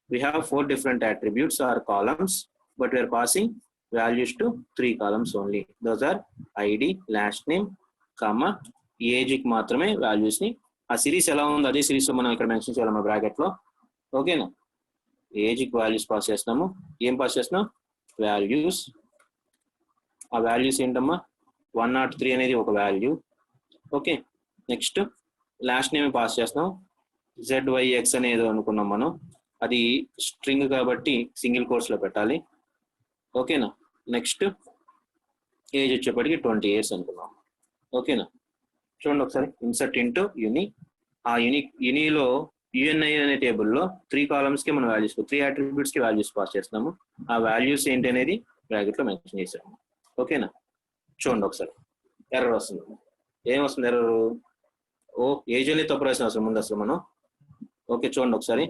We have 4 different attributes or columns, but we are passing values to 3 columns only. Those are ID, last name, comma, age కి మాత్రమే వాల్యూస్ ని. ఆ సిరీస్ ఎలా ఉందో అదే సిరీస్ లో మనం ఇక్కడ మెన్షన్ చేయాలమ్మా బ్రాకెట్ లో. ఓకేనా? ఏజ్ కి వాల్యూస్ పాస్ చేస్తున్నాము. ఏం పాస్ చేస్తున్నాం? వాల్యూస్. ఆ వాల్యూస్ ఏంటమ్మా? 103 అనేది ఒక value. Okay, next last name pass చేస్తున్నాం. ZYX అనేది అనుకున్నాం మనం, అది స్ట్రింగ్ కాబట్టి సింగిల్ కోట్స్ లో పెట్టాలి. ఓకేనా? నెక్స్ట్ ఏజ్ వచ్చేప్పటికి 20 years అనుకున్నాం. ఓకేనా? చూడండి ఒకసారి, ఇన్సర్ట్ ఇంటూ యుని. ఆ యునిలో UNI అనే టేబుల్లో 3 columns కి మనం వాల్యూస్, 3 attributes కి వాల్యూస్ పాస్ చేస్తున్నాము. ఆ వాల్యూస్ ఏంటి అనేది బ్రాకెట్ లో మెన్షన్ చేసాము. ఓకేనా? చూడండి ఒకసారి, ఎర్రర్ వస్తుంది. ఏం వస్తుంది ఎర్రర్? ఓ, ఏజ్ అనేది తప్పు రాసిన అసలు ముందు అసలు మనం. ఓకే, చూడండి ఒకసారి.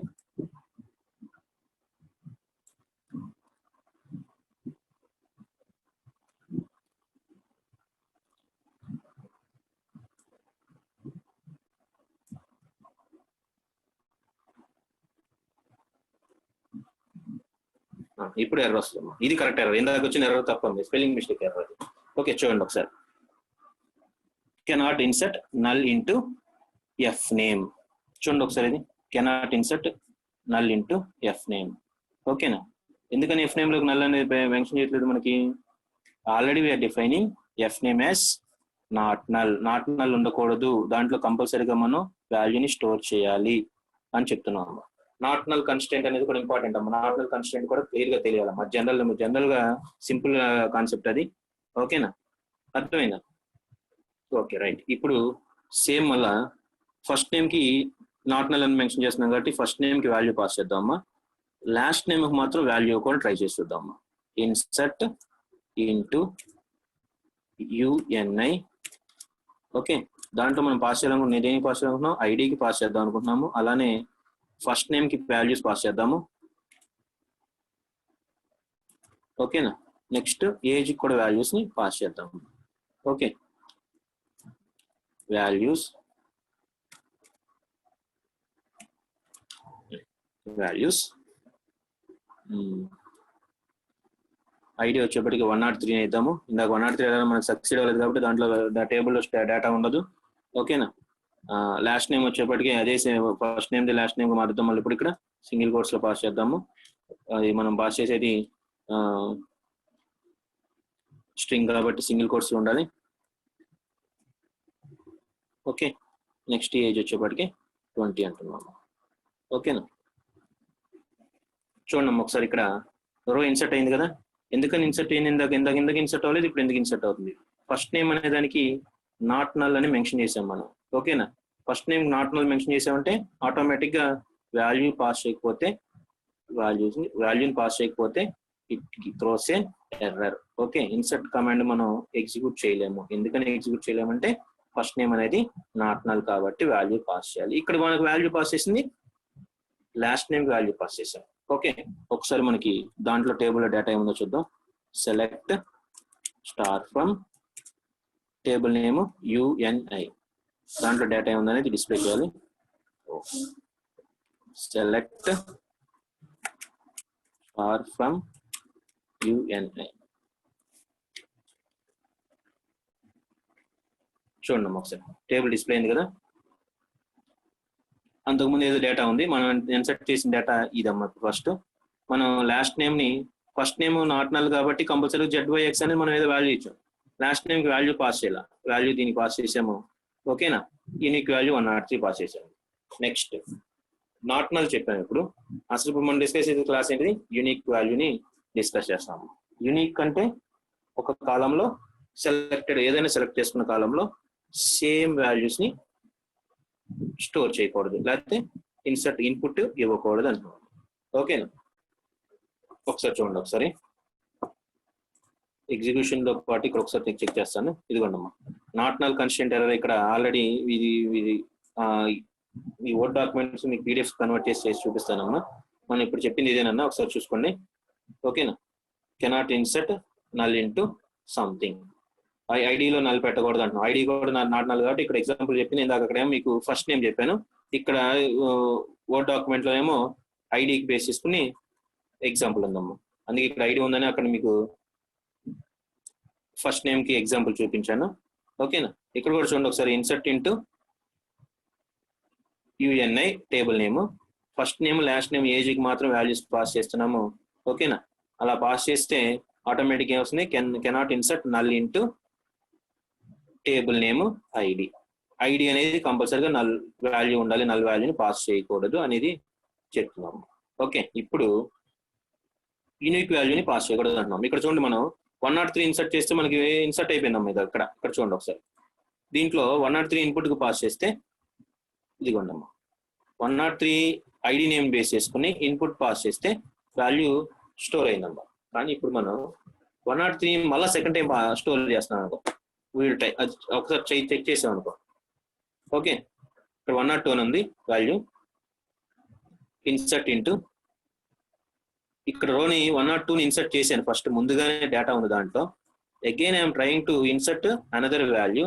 ఇప్పుడు ఎర్రర్ వస్తుంది. ఇది కరెక్ట్ ఎర్రర్, ఇందాక వచ్చిన ఎర్రర్ తప్పండి, స్పెల్లింగ్ మిస్టేక్ ఎర్రర్. ఓకే, చూడండి ఒకసారి. Cannot insert null into F name. చూడండి ఒకసారి, ఇది cannot insert null into F name. ఓకేనా? ఎందుకని ఎఫ్ నేమ్ లోకి నల్ అనేది మెన్షన్ చేయట్లేదు మనకి? Already we're defining F name as not null. Not null ఉండకూడదు, దాంట్లో కంపల్సరీగా మనం వాల్యూని స్టోర్ చేయాలి అని చెప్తున్నాము. నాట్ నల్ కన్స్టెంట్ అనేది కూడా ఇంపార్టెంట్ అమ్మా. నాట్ నల్ కన్స్టెంట్ కూడా క్లియర్ గా తెలియాలమ్మా. జనరల్ గా సింపుల్ కాన్సెప్ట్ అది. ఓకేనా? అర్థమైందా? Okay right. ఇప్పుడు సేమ్ మళ్ళా ఫస్ట్ నేమ్ కి నాట్ నల్ అని మెన్షన్ చేస్తున్నాం కాబట్టి ఫస్ట్ నేమ్ కి వాల్యూ పాస్ చేద్దామా. లాస్ట్ నేమ్ కి మాత్రం వాల్యూ కూడా ట్రై చేసి చూద్దామా. Insert into UNI. ఓకే, దాంట్లో మనం పాస్ చేయాలనుకుంటున్నాం. నేనేం పాస్ చేయాలనుకుంటున్నాం? ఐడికి పాస్ చేద్దాం అనుకుంటున్నాము. అలానే ఫస్ట్ నేమ్ కి వాల్యూస్ పాస్ చేద్దాము. ఓకేనా? నెక్స్ట్ ఏజ్ కూడా వాల్యూస్ ని పాస్ చేద్దాము. ఓకే, వాల్యూస్ ఐడి వచ్చేప్పటికి 103 ఇద్దాము. ఇందాక 103 మనకు సక్సీడ్ అవ్వలేదు కాబట్టి దాంట్లో టేబుల్లో డేటా ఉండదు. ఓకేనా? లాస్ట్ నేమ్ వచ్చేప్పటికి అదే ఫస్ట్ నేమ్ లాస్ట్ నేమ్ మారుద్దాం. మళ్ళీ ఇప్పుడు ఇక్కడ సింగిల్ కోట్స్ లో పాస్ చేద్దాము. అది మనం పాస్ చేసేది స్ట్రింగ్ కాబట్టి సింగిల్ కోట్స్ లో ఉండాలి. ఓకే, నెక్స్ట్ ఏజ్ వచ్చేప్పటికి 20 అంటున్నాము. ఓకేనా? చూడండి ఒకసారి ఇక్కడ రో ఇన్సర్ట్ అయింది కదా. ఎందుకని ఇన్సర్ట్ అయింది? ఇందాక ఇన్సర్ట్ అవ్వలేదు, ఇప్పుడు ఎందుకు ఇన్సర్ట్ అవుతుంది? ఫస్ట్ నేమ్ అనే దానికి నాట్ నల్ అని మెన్షన్ చేసాం మనం. ఓకేనా? First name not null mention చేసామంటే ఆటోమేటిక్ గా వాల్యూని పాస్ చేయకపోతే it throws A error. Okay, insert command మనం ఎగ్జిక్యూట్ చేయలేము. ఎందుకని ఎగ్జిక్యూట్ చేయలేమంటే ఫస్ట్ నేమ్ అనేది నాట్ నల్ కాబట్టి వాల్యూ పాస్ చేయాలి. ఇక్కడ మనకు వాల్యూ పాస్ చేసింది లాస్ట్ నేమ్ వాల్యూ పాస్ చేసాం. ఓకే, ఒకసారి మనకి దాంట్లో టేబుల్లో డేటా ఏముందో చూద్దాం. Select star from table name UNI. దాంట్లో డేటా ఏముందనేది డిస్ప్లే చేయాలి. Select star from UNI. చూడండి ఒకసారి టేబుల్ డిస్ప్లే అయింది కదా. అంతకుముందు ఏదో డేటా ఉంది, మనం ఇన్సర్ట్ చేసిన డేటా ఇదమ్మా. ఫస్ట్ మనం లాస్ట్ నేమ్ ని, ఫస్ట్ నేమ్ నాట్ నల్ కాబట్టి కంపల్సరీ ZYX అనేది మనం ఏదో వాల్యూ ఇచ్చాం. లాస్ట్ నేమ్ కి వాల్యూ పాస్ చేయాలి. వాల్యూ దీనికి పాస్ చేసాము. ఓకేనా? యూనిక్ వాల్యూ 103 పాస్ చేసాము. నెక్స్ట్ నాట్ నల్ చెప్పాము. ఇప్పుడు అసలు ఇప్పుడు మనం డిస్కస్ చేసే క్లాస్ ఏంటిది? యూనిక్ వాల్యూని డిస్కస్ చేస్తాము. యూనిక్ అంటే ఒక కాలంలో సెలెక్టెడ్, ఏదైనా సెలెక్ట్ చేసుకున్న కాలంలో సేమ్ వాల్యూస్ ని స్టోర్ చేయకూడదు, లేకపోతే ఇన్సర్ట్ ఇన్పుట్ ఇవ్వకూడదు అంటున్నాం. ఓకేనా? ఒకసారి చూడండి. ఒకసారి ఎగ్జిక్యూషన్ లో పాటు ఇక్కడ ఒకసారి చెక్ చేస్తాను. ఇదిగోండి అమ్మా, నాట్ నల్ కన్స్టెంట్ ఎర్రర్. ఇక్కడ ఆల్రెడీ ఇది ఈ వర్డ్ డాక్యుమెంట్స్ మీకు PDF కన్వర్ట్ చేసి చూపిస్తానమ్మా. మనం ఇప్పుడు చెప్పింది ఇదేనన్నా, ఒకసారి చూసుకోండి. ఓకేనా? Cannot insert null into something. ఐడిలో నల్ పెట్టకూడదు అంటున్నాం. ఐడి కూడా నాట్ నల్ కాబట్టి ఇక్కడ ఎగ్జాంపుల్ చెప్పింది. ఇందాక అక్కడ ఏమో మీకు ఫస్ట్ నేమ్ చెప్పాను, ఇక్కడ వర్డ్ డాక్యుమెంట్ లో ఏమో ఐడికి బేస్ చేసుకుని ఎగ్జాంపుల్ ఉందమ్మా. అందుకే ఇక్కడ ఐడి ఉందని అక్కడ మీకు ఫస్ట్ నేమ్ కి ఎగ్జాంపుల్ చూపించాను. ఓకేనా? ఇక్కడ కూడా చూడండి ఒకసారి. Insert into UNI table name, first name last name ఏజ్కి మాత్రం వాల్యూస్ పాస్ చేస్తున్నాము. ఓకేనా? అలా పాస్ చేస్తే ఆటోమేటిక్ ఏమొస్తుంది? Cannot insert null into table name ID. ID అనేది కంపల్సరీగా నల్ వాల్యూ ఉండాలి, నల్ వాల్యూని పాస్ చేయకూడదు అనేది చెప్తున్నాము. ఓకే, ఇప్పుడు యూనిక్ వాల్యూని పాస్ చేయకూడదు అంటున్నాం. ఇక్కడ చూడండి, మనం 103 ఇన్సర్ట్ చేస్తే మనకి ఇన్సర్ట్ అయిపోయిందమ్మా. ఇది ఇక్కడ చూడండి ఒకసారి. దీంట్లో 103 ఇన్పుట్ కు పాస్ చేస్తే ఇదిగోండి అమ్మా, 103 ఐడి నేమ్ బేస్ చేసుకుని ఇన్పుట్ పాస్ చేస్తే వాల్యూ స్టోర్ అయిందమ్మా. కానీ ఇప్పుడు మనం 103 మళ్ళీ సెకండ్ టైం స్టోర్ చేస్తున్నాం అనుకో, ఒకసారి చెక్ చేసాం అనుకో. ఓకే, ఇక్కడ 102 అని ఉంది వాల్యూ. ఇన్సర్ట్ ఇంటూ, ఇక్కడ రోని 102ని ఇన్సర్ట్ చేశాను ఫస్ట్, ముందుగానే డేటా ఉంది దాంట్లో. Again I'm trying to insert another value.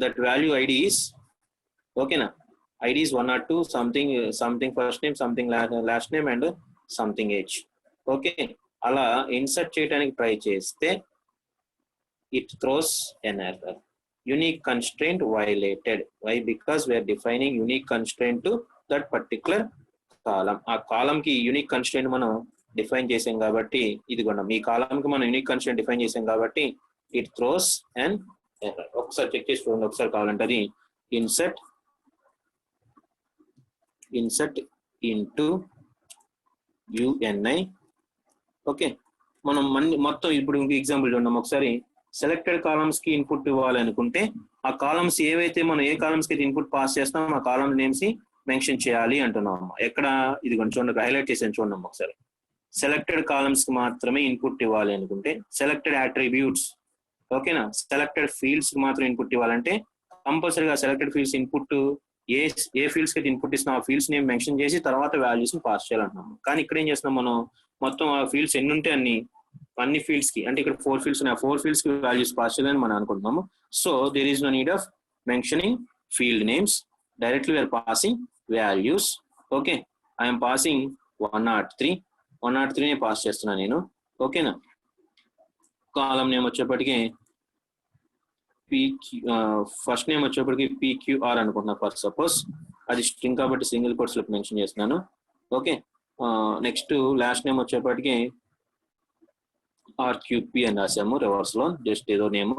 That value ID is, ఓకేనా, ID is 102 something first name, something last name and something age. Okay, అలా ఇన్సర్ట్ చేయడానికి ట్రై చేస్తే it throws an error. Unique constraint violated. Why? Because we are defining unique constraint to that particular కాలం. ఆ కాలం కి unique constraint మనం define చేసాం కాబట్టి ఇదిగోండి ఈ కాలం కి మనం యూనిక్ కన్స్ట్రెయింట్ డిఫైన్ చేసాం కాబట్టి ఇట్ థ్రోస్ అండ్ ఎర్రర్. ఒకసారి చెక్ చేసి చూడండి ఒకసారి కావాలంటే అది ఇన్సర్ట్ ఇంటూ UNI. ఓకే, మనం మొత్తం ఇప్పుడు ఎగ్జాంపుల్ చూద్దాం ఒకసారి. సెలెక్టెడ్ కాలమ్స్ కి ఇన్పుట్ ఇవ్వాలనుకుంటే ఆ కాలమ్స్ ఏవైతే మనం ఏ కాలమ్స్ కి ఇన్పుట్ పాస్ చేస్తాం ఆ కాలమ్ నేమ్స్ మెన్షన్ చేయాలి అంటున్నాం. ఎక్కడ ఇది కొంచెం చూడండి, హైలైట్ చేసాను చూడండి ఒకసారి. సెలెక్టెడ్ కాలమ్స్ కి మాత్రమే ఇన్పుట్ ఇవ్వాలి అనుకుంటే సెలెక్టెడ్ అట్రిబ్యూట్స్, ఓకేనా. సెలెక్టెడ్ ఫీల్డ్స్ కి మాత్రం ఇన్పుట్ ఇవ్వాలంటే కంపల్సరీగా సెలెక్టెడ్ ఫీల్డ్స్ ఇన్పుట్ ఏ ఫీల్డ్స్ కి ఇన్పుట్ ఇస్తున్నాం ఆ ఫీల్డ్స్ నేమ్ మెన్షన్ చేసి తర్వాత వాల్యూస్ ని పాస్ చేయాలంటున్నాం. కానీ ఇక్కడ ఏం చేస్తున్నాం మనం, మొత్తం ఆ ఫీల్డ్స్ ఎన్ని ఉంటే అన్ని ఫీల్డ్స్ కి, అంటే ఇక్కడ 4 ఫీల్డ్స్ ఉన్నాయి, 4 ఫీల్డ్స్ కి వాల్యూస్ పాస్ చేయాలని మనం అనుకుంటున్నాము. So there is no need of mentioning field names, directly we're passing values. Okay, I'm passing 103 pass చేస్తున్నాను నేను. ఓకేనా. కాలం నేమ్ వచ్చేప్పటికి ఫస్ట్ నేమ్ వచ్చేప్పటికి PQR అనుకుంటున్నా ఫర్ సపోజ్. అది స్ట్రింగ్ కాబట్టి సింగిల్ కోట్స్ లో మెన్షన్ చేస్తున్నాను. ఓకే, నెక్స్ట్ లాస్ట్ నేమ్ వచ్చేప్పటికి RQP అని రాసాము రివర్స్ లో, జస్ట్ ఏదో నేమ్.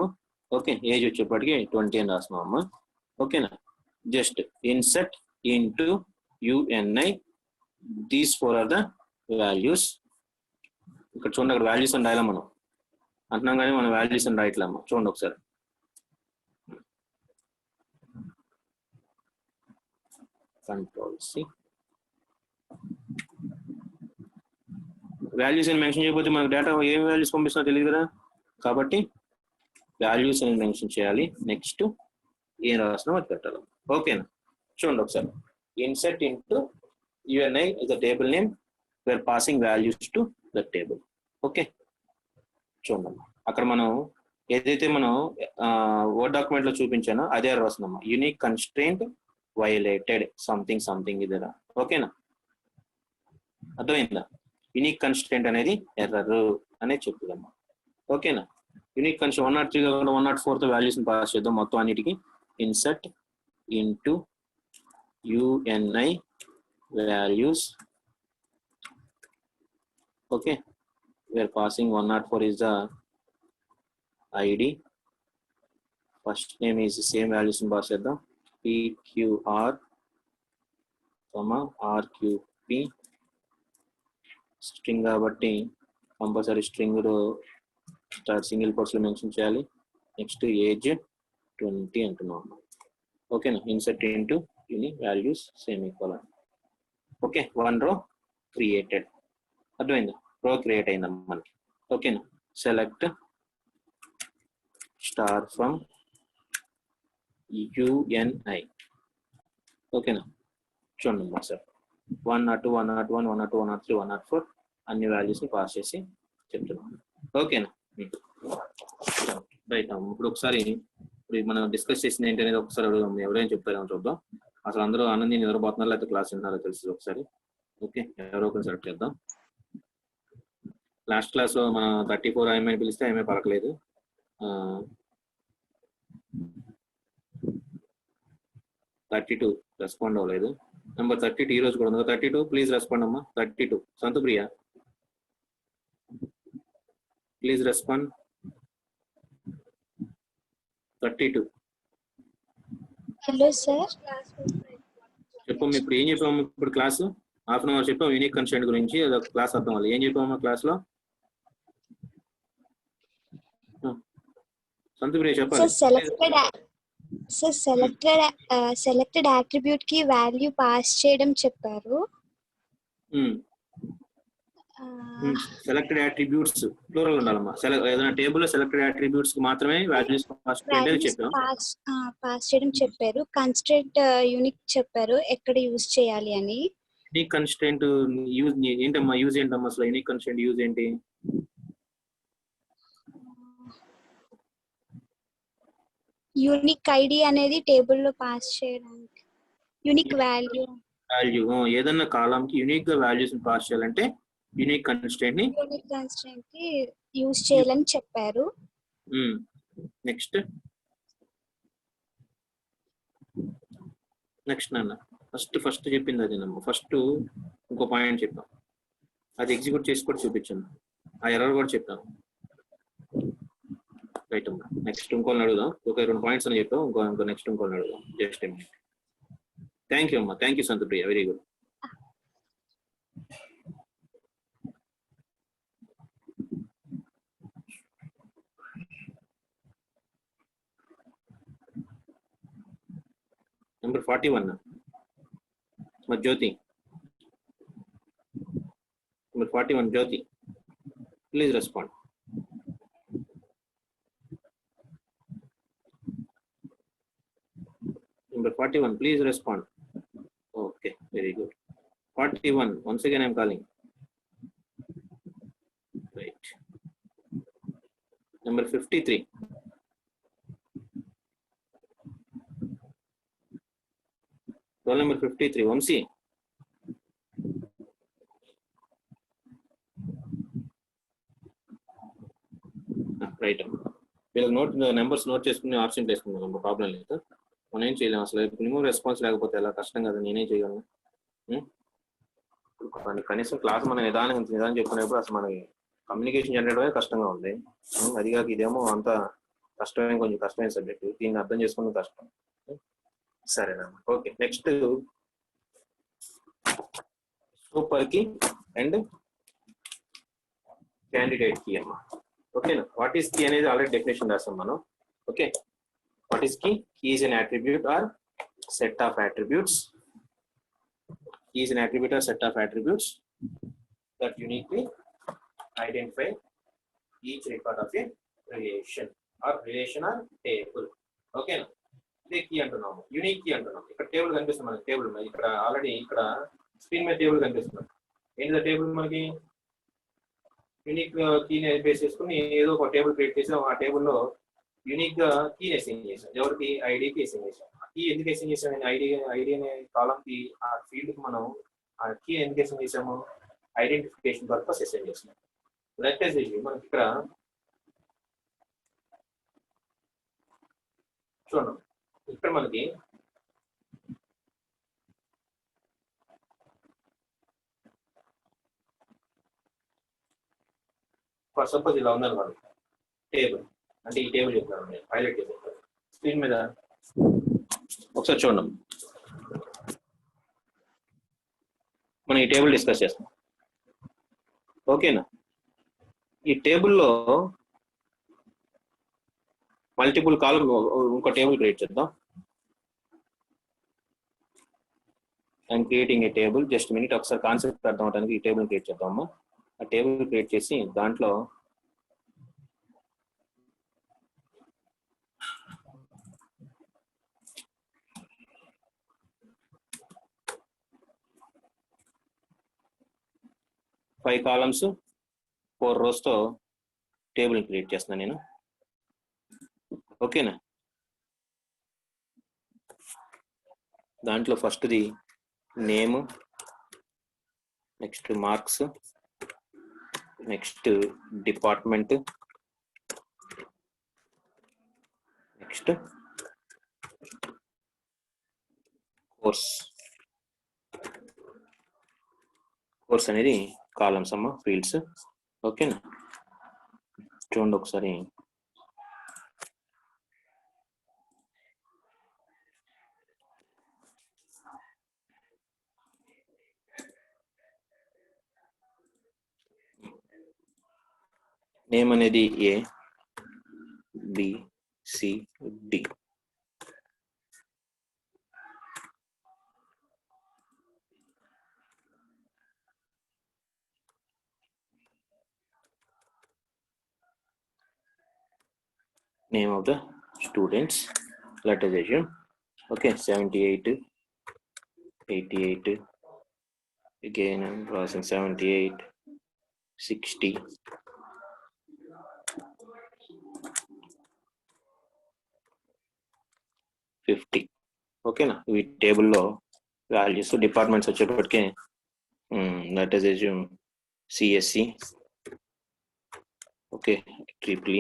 ఓకే, ఏజ్ వచ్చేప్పటికి 20 అని రాస్తున్నాము. ఓకేనా. Just insert into UNI, these 4 are the values. ఇక్కడ చూడండి, అక్కడ వాల్యూస్ అని రాయాలి మనం అంటున్నాం కానీ మనం వాల్యూస్ అని రాయట్లేము. చూడండి ఒకసారి. Control+C. వాల్యూస్ అని మెన్షన్ చేయకపోతే మనకు డేటా ఏం వాల్యూస్ పంపిస్తున్నా తెలియదు కదా, కాబట్టి వాల్యూస్ అని మెన్షన్ చేయాలి. నెక్స్ట్ ఏం రాస్తున్నాం అది పెట్టాలి. ఓకేనా. చూడండి ఒకసారి. Insert into UNI is the table name, we're passing values to the table. Okay, చూడండి అక్కడ మనం ఏదైతే మనం వర్డ్ డాక్యుమెంట్ లో చూపించానో అదే రాస్తున్నాం. యూనిక్ కన్స్ట్రెయింట్ వైలేటెడ్ సంథింగ్ ఇదేనా. ఓకేనా, అర్థమైందా. యూనిక్ కన్స్ట్రెయింట్ అనేది ఎర్రర్ అనేది చెప్తున్నాం. ఓకేనా. యూనిక్ కన్స్ట్రెయింట్ 103 కాకుండా 104 తో వాల్యూస్ పాస్ చేద్దాం మొత్తం అన్నిటికీ. Insert into UNI values. Okay, we're passing 104 is the ID. First name is same values pass చేద్దాం. PQR, RQP. స్ట్రింగ్ కాబట్టి కంపల్సరీ స్ట్రింగ్ సింగిల్ కోట్స్ లో మెన్షన్ చేయాలి. నెక్స్ట్ ఏజ్ 20 అంటున్నాం. ఓకేనా. Insert into UNI values same equal. Okay, 1 row created. అర్థమైందా, row create అయిందమ్మా మనకి. ఓకేనా. Select star from UNI. ఓకేనా. చూడండి సార్, 102, 101, 102, 103, 104 అన్ని వాల్యూస్ ని పాస్ చేసి చెప్తున్నాను. ఓకేనా. రైట్. ఇప్పుడు ఒకసారి మనం డిస్కస్ చేసింది ఏంటి అనేది ఒకసారి ఎవరైనా చెప్తారేమో చూద్దాం. అసలు అందరూ ఆనంది నిద్రపోతున్నారో లేకపోతే క్లాస్ విన్నారో తెలుసు ఒకసారి. ఓకే, ఎవరో ఒకరు సెలెక్ట్ చేద్దాం. లాస్ట్ క్లాస్ లో మనం 34 IMI పిలిస్తే IMI పలకలేదు. 32 రెస్పాండ్ అవ్వలేదు. నెంబర్ 32 ఈ రోజు కూడా ఉంది. 32 ప్లీజ్ రెస్పాండ్ అమ్మా. 32 సంతుప్రియ ప్లీజ్ రెస్పాండ్. 32. Hello sir. చెప్పమ్మా, ఇప్పుడు ఏం చెప్పాము? ఇప్పుడు క్లాసు హాఫ్ అన్ అవర్ చెప్పాము యూనిక్ కన్స్ట్రెయింట్ గురించి. అదొక క్లాస్ అర్థం అవ్వాలి. ఏం చెప్పామమ్మా క్లాస్ లో? సంతుప్రియ చెప్పాలి. సెలెక్టెడ్ అట్రిబ్యూట్ కి వాల్యూ పాస్ చేయడం చెప్పారు. సెలెక్టెడ్ అట్రిబ్యూట్స్ ప్లూరల్ ఉండాలమ్మా. ఏదైనా టేబుల్ లో సెలెక్టెడ్ అట్రిబ్యూట్స్ కి మాత్రమే వాల్యూస్ పాస్ చేయడం చెప్పారు. కన్స్ట్రెయింట్ యూనిక్ చెప్పారు ఎక్కడ యూజ్ చేయాలి అని. యూనిక్ కన్స్ట్రెయింట్ యూజ్ ఏంటమ్మా? యూజ్ ఏంటమ్మా అసలు? యూనిక్ కన్స్ట్రెయింట్ యూజ్ ఏంటి? యూనిక్ ఐడి అనేది టేబుల్ లో పాస్ చేయడానికి. యూనిక్ వాల్యూ ఏదన్నా కాలం కి యూనిక్ గా వాల్యూస్ పాస్ చేయాలంటే యూనిక్ కన్స్ట్రెయింట్ కి యూజ్ చేయాలని చెప్పారు. నెక్స్ట్ నాన్న ఫస్ట్ చెప్పింది అది నమ్మ. ఫస్ట్ ఇంకో పాయింట్ చెప్పాం, అది ఎగ్జిక్యూట్ చేసి కూడా చూపించాను, ఆ ఎర్రర్ కూడా చెప్పాను. రైట్ అమ్మా. నెక్స్ట్ ఇంకోళ్ళని అడుగుదాం. ఒక 2 పాయింట్స్ అని చెప్పాం, ఇంకో నెక్స్ట్ ఇంకోళ్ళని అడుగుదాం. Just a minute. Thank you అమ్మా, thank you Santhapriya, very good. Number 41 మరి Jyothi. Number 41 Jyothi, please respond. Number 41, please respond. Okay, very good. 41, once again I am calling. Right. Number 53. Roll number 53, Vamsi. Right. We'll note the numbers, note చేసుకుని option చేసుకున్నాం, problem లేదు. మనం ఏం చేయలేము అసలు. Minimum response లేకపోతే ఎలా, కష్టం కదా, నేనే చేయగలను. కనీసం క్లాస్ మన నిదానం చెప్పుకునేప్పుడు అసలు మనకి కమ్యూనికేషన్ జనరేట్ కష్టంగా ఉంది. అదిగాక ఇదేమో అంత కష్టమైన, కొంచెం కష్టమైన సబ్జెక్ట్, దీన్ని అర్థం చేసుకునే కష్టం. సరేనా, ఓకే. నెక్స్ట్ సూపర్ కి అండ్ క్యాండిడేట్ కి అమ్మా. ఓకేనా, వాట్ ఈస్ కీ అనేది ఆల్రెడీ డెఫినేషన్ రాస్తాం మనం. Okay, what is key? Key is an attribute or set of attributes. Key is an attribute or set of attributes that uniquely identify each record of a relation or table. Okay na, ఇదే key అంటున్నాము, unique key అంటున్నాము. ఇక్కడ table కనిపిస్తుంది మనకి, table ఇక్కడ already ఇక్కడ screen మీద table కనిపిస్తుంది. ఏంటిదా టేబుల్? మనకి యూనిక్ కీని బేస్ చేసుకుని ఏదో ఒక టేబుల్ క్రియేట్ చేసి ఆ టేబుల్లో యూనిక్ గా కీ అసైన్ చేసాం. ఎవరికి? ఐడికి అసైన్ చేసాం. కీ ఎందుకు అసైన్ చేసాం? ఐడి అనే కాలం కి, ఆ ఫీల్డ్ కి మనం ఆ కీ ఎందుకు అసైన్ చేసాము? ఐడెంటిఫికేషన్ పర్పస్ అసైన్ చేసాం. లెట్ మనకి ఇక్కడ చూడండి, ఇక్కడ మనకి ఫర్ సపోజ్ ఇలా ఉందన్నమాట టేబుల్. అంటే ఈ టేబుల్ చెప్తాను నేను, హైలైట్ చేస్తాను స్క్రీన్ మీద, ఒకసారి చూడండి. మనం ఈ టేబుల్ డిస్కస్ చేస్తాం. ఓకేనా, ఈ టేబుల్లో మల్టిపుల్ కాలం ఇంకో టేబుల్ క్రియేట్ చేద్దాం. I'm creating a table. Just minute, ఒకసారి కాన్సెప్ట్ అర్థం అవడానికి ఈ టేబుల్ క్రియేట్ చేద్దామా. ఆ టేబుల్ క్రియేట్ చేసి దాంట్లో ఫైవ్ కాలమ్స్ 4 rows తో టేబుల్ క్రియేట్ చేస్తున్నాను నేను. ఓకేనా, దాంట్లో ఫస్ట్ది name, next marks, next department, next course అనేది కాలమ్స్ అమ్మ, ఫీల్డ్స్. ఓకేనా, చూడండి ఒకసారి. నేమ్ అనేది A, B, C, D. Name of the students, let us assume. Okay, 78, 88, again I'm crossing 78, 60, 50. ఓకేనా, ఇవి టేబుల్లో వాల్యూస్. డిపార్ట్మెంట్స్ వచ్చేప్పటికే let us assume CSC, okay, triple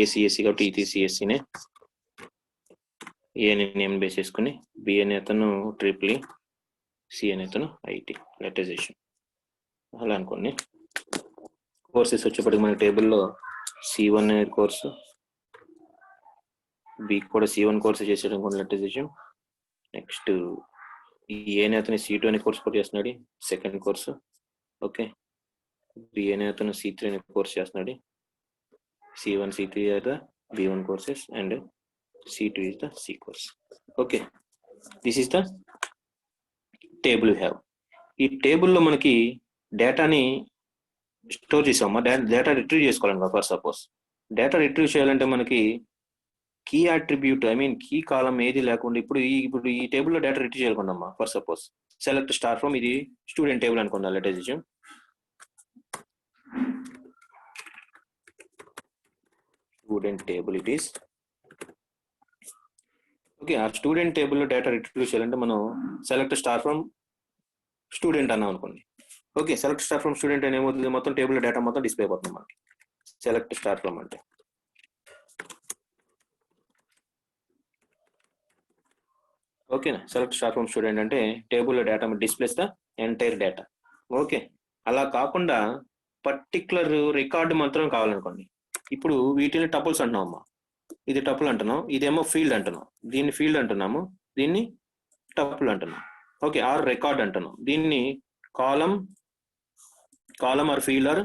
ACSC కాబట్టి ఇది సిఎస్సీనే. ఏ అనే నేమ్ బేస్ చేసుకుని బి అనే అతను ట్రిపుల్ సి అనే అతను ఐటీ లెటరైజేషన్ అలా అనుకోండి. కోర్సెస్ వచ్చేప్పటికి మన టేబుల్లో C1 అనే కోర్సు, బి కూడా C1 కోర్సు చేసేయడం కొన్ని లెటరైజేషన్. నెక్స్ట్ ఈ ఏ అనే అతను C2 అనే కోర్సు కూడా చేస్తున్నాడు, సెకండ్ కోర్సు. ఓకే, బి అనే అతను C3 అనే కోర్స్ చేస్తున్నాడు. C1 C3 are the B1 courses and C2 is the C course. Okay, this is the table we have. ఈ టేబుల్లో మనకి డేటాని స్టోర్ చేసామా, డేటా రిట్రీవ్ చేసుకోవాలనుకో. ఫర్ సపోజ్ డేటా రిట్రీవ్ చేయాలంటే మనకి కీ అట్రిబ్యూట్ కీ కాలం ఏది లేకుండా ఇప్పుడు ఈ టేబుల్లో డేటా రిట్రీవ్ చేయాలనుకున్నామా. For suppose select star from, ఇది స్టూడెంట్ టేబుల్ అనుకున్నా లెటరైజేషన్. Student table it is. Okay, ఆ స్టూడెంట్ టేబుల్లో డేటా రిట్రీవ్ చేయాలంటే మనం సెలెక్ట్ స్టార్ ఫ్రమ్ స్టూడెంట్ అన్నాం అనుకోండి. Okay, select star from student అని ఏమవుతుంది, మొత్తం టేబుల్ డేటా మొత్తం డిస్ప్లే అయిపోతుంది మనకి. సెలెక్ట్ స్టార్ ఫ్రమ్ అంటే ఓకేనా, సెలెక్ట్ స్టార్ ఫ్రమ్ స్టూడెంట్ అంటే టేబుల్లో data displays the entire data. Okay, అలా కాకుండా పర్టికులర్ రికార్డు మాత్రం కావాలనుకోండి. ఇప్పుడు వీటిని టపుల్స్ అంటున్నాం అమ్మా, ఇది టపుల్ అంటున్నాం, ఇదేమో ఫీల్డ్ అంటున్నాం, దీన్ని ఫీల్డ్ అంటున్నాము, దీన్ని టపుల్ అంటున్నాం. ఓకే, ఆర్ రికార్డ్ అంటున్నాం, దీన్ని కాలం ఆర్ ఫీల్డ్ ఆర్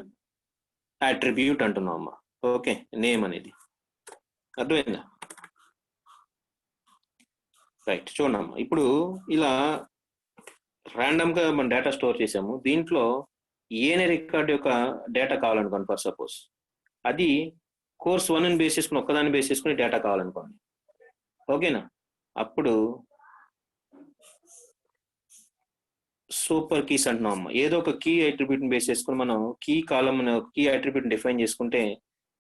అట్రిబ్యూట్ అంటున్నాం అమ్మా. ఓకే, నేమ్ అనేది అర్థమైందా? రైట్, చూడమ్మా. ఇప్పుడు ఇలా ర్యాండమ్ గా మనం డేటా స్టోర్ చేసాము. దీంట్లో ఏనే రికార్డ్ యొక్క డేటా కావాలనుకోండి. ఫర్ సపోజ్ అది కోర్స్ 1 బేస్ చేసుకుని ఒక్కదాన్ని బేస్ చేసుకుని డేటా కావాలనుకోండి. ఓకేనా, అప్పుడు సూపర్ కీస్ అంటున్నాం అమ్మ. ఏదో ఒక కీ అట్రిబ్యూట్ బేస్ చేసుకుని మనం key column key attribute define చేసుకుంటే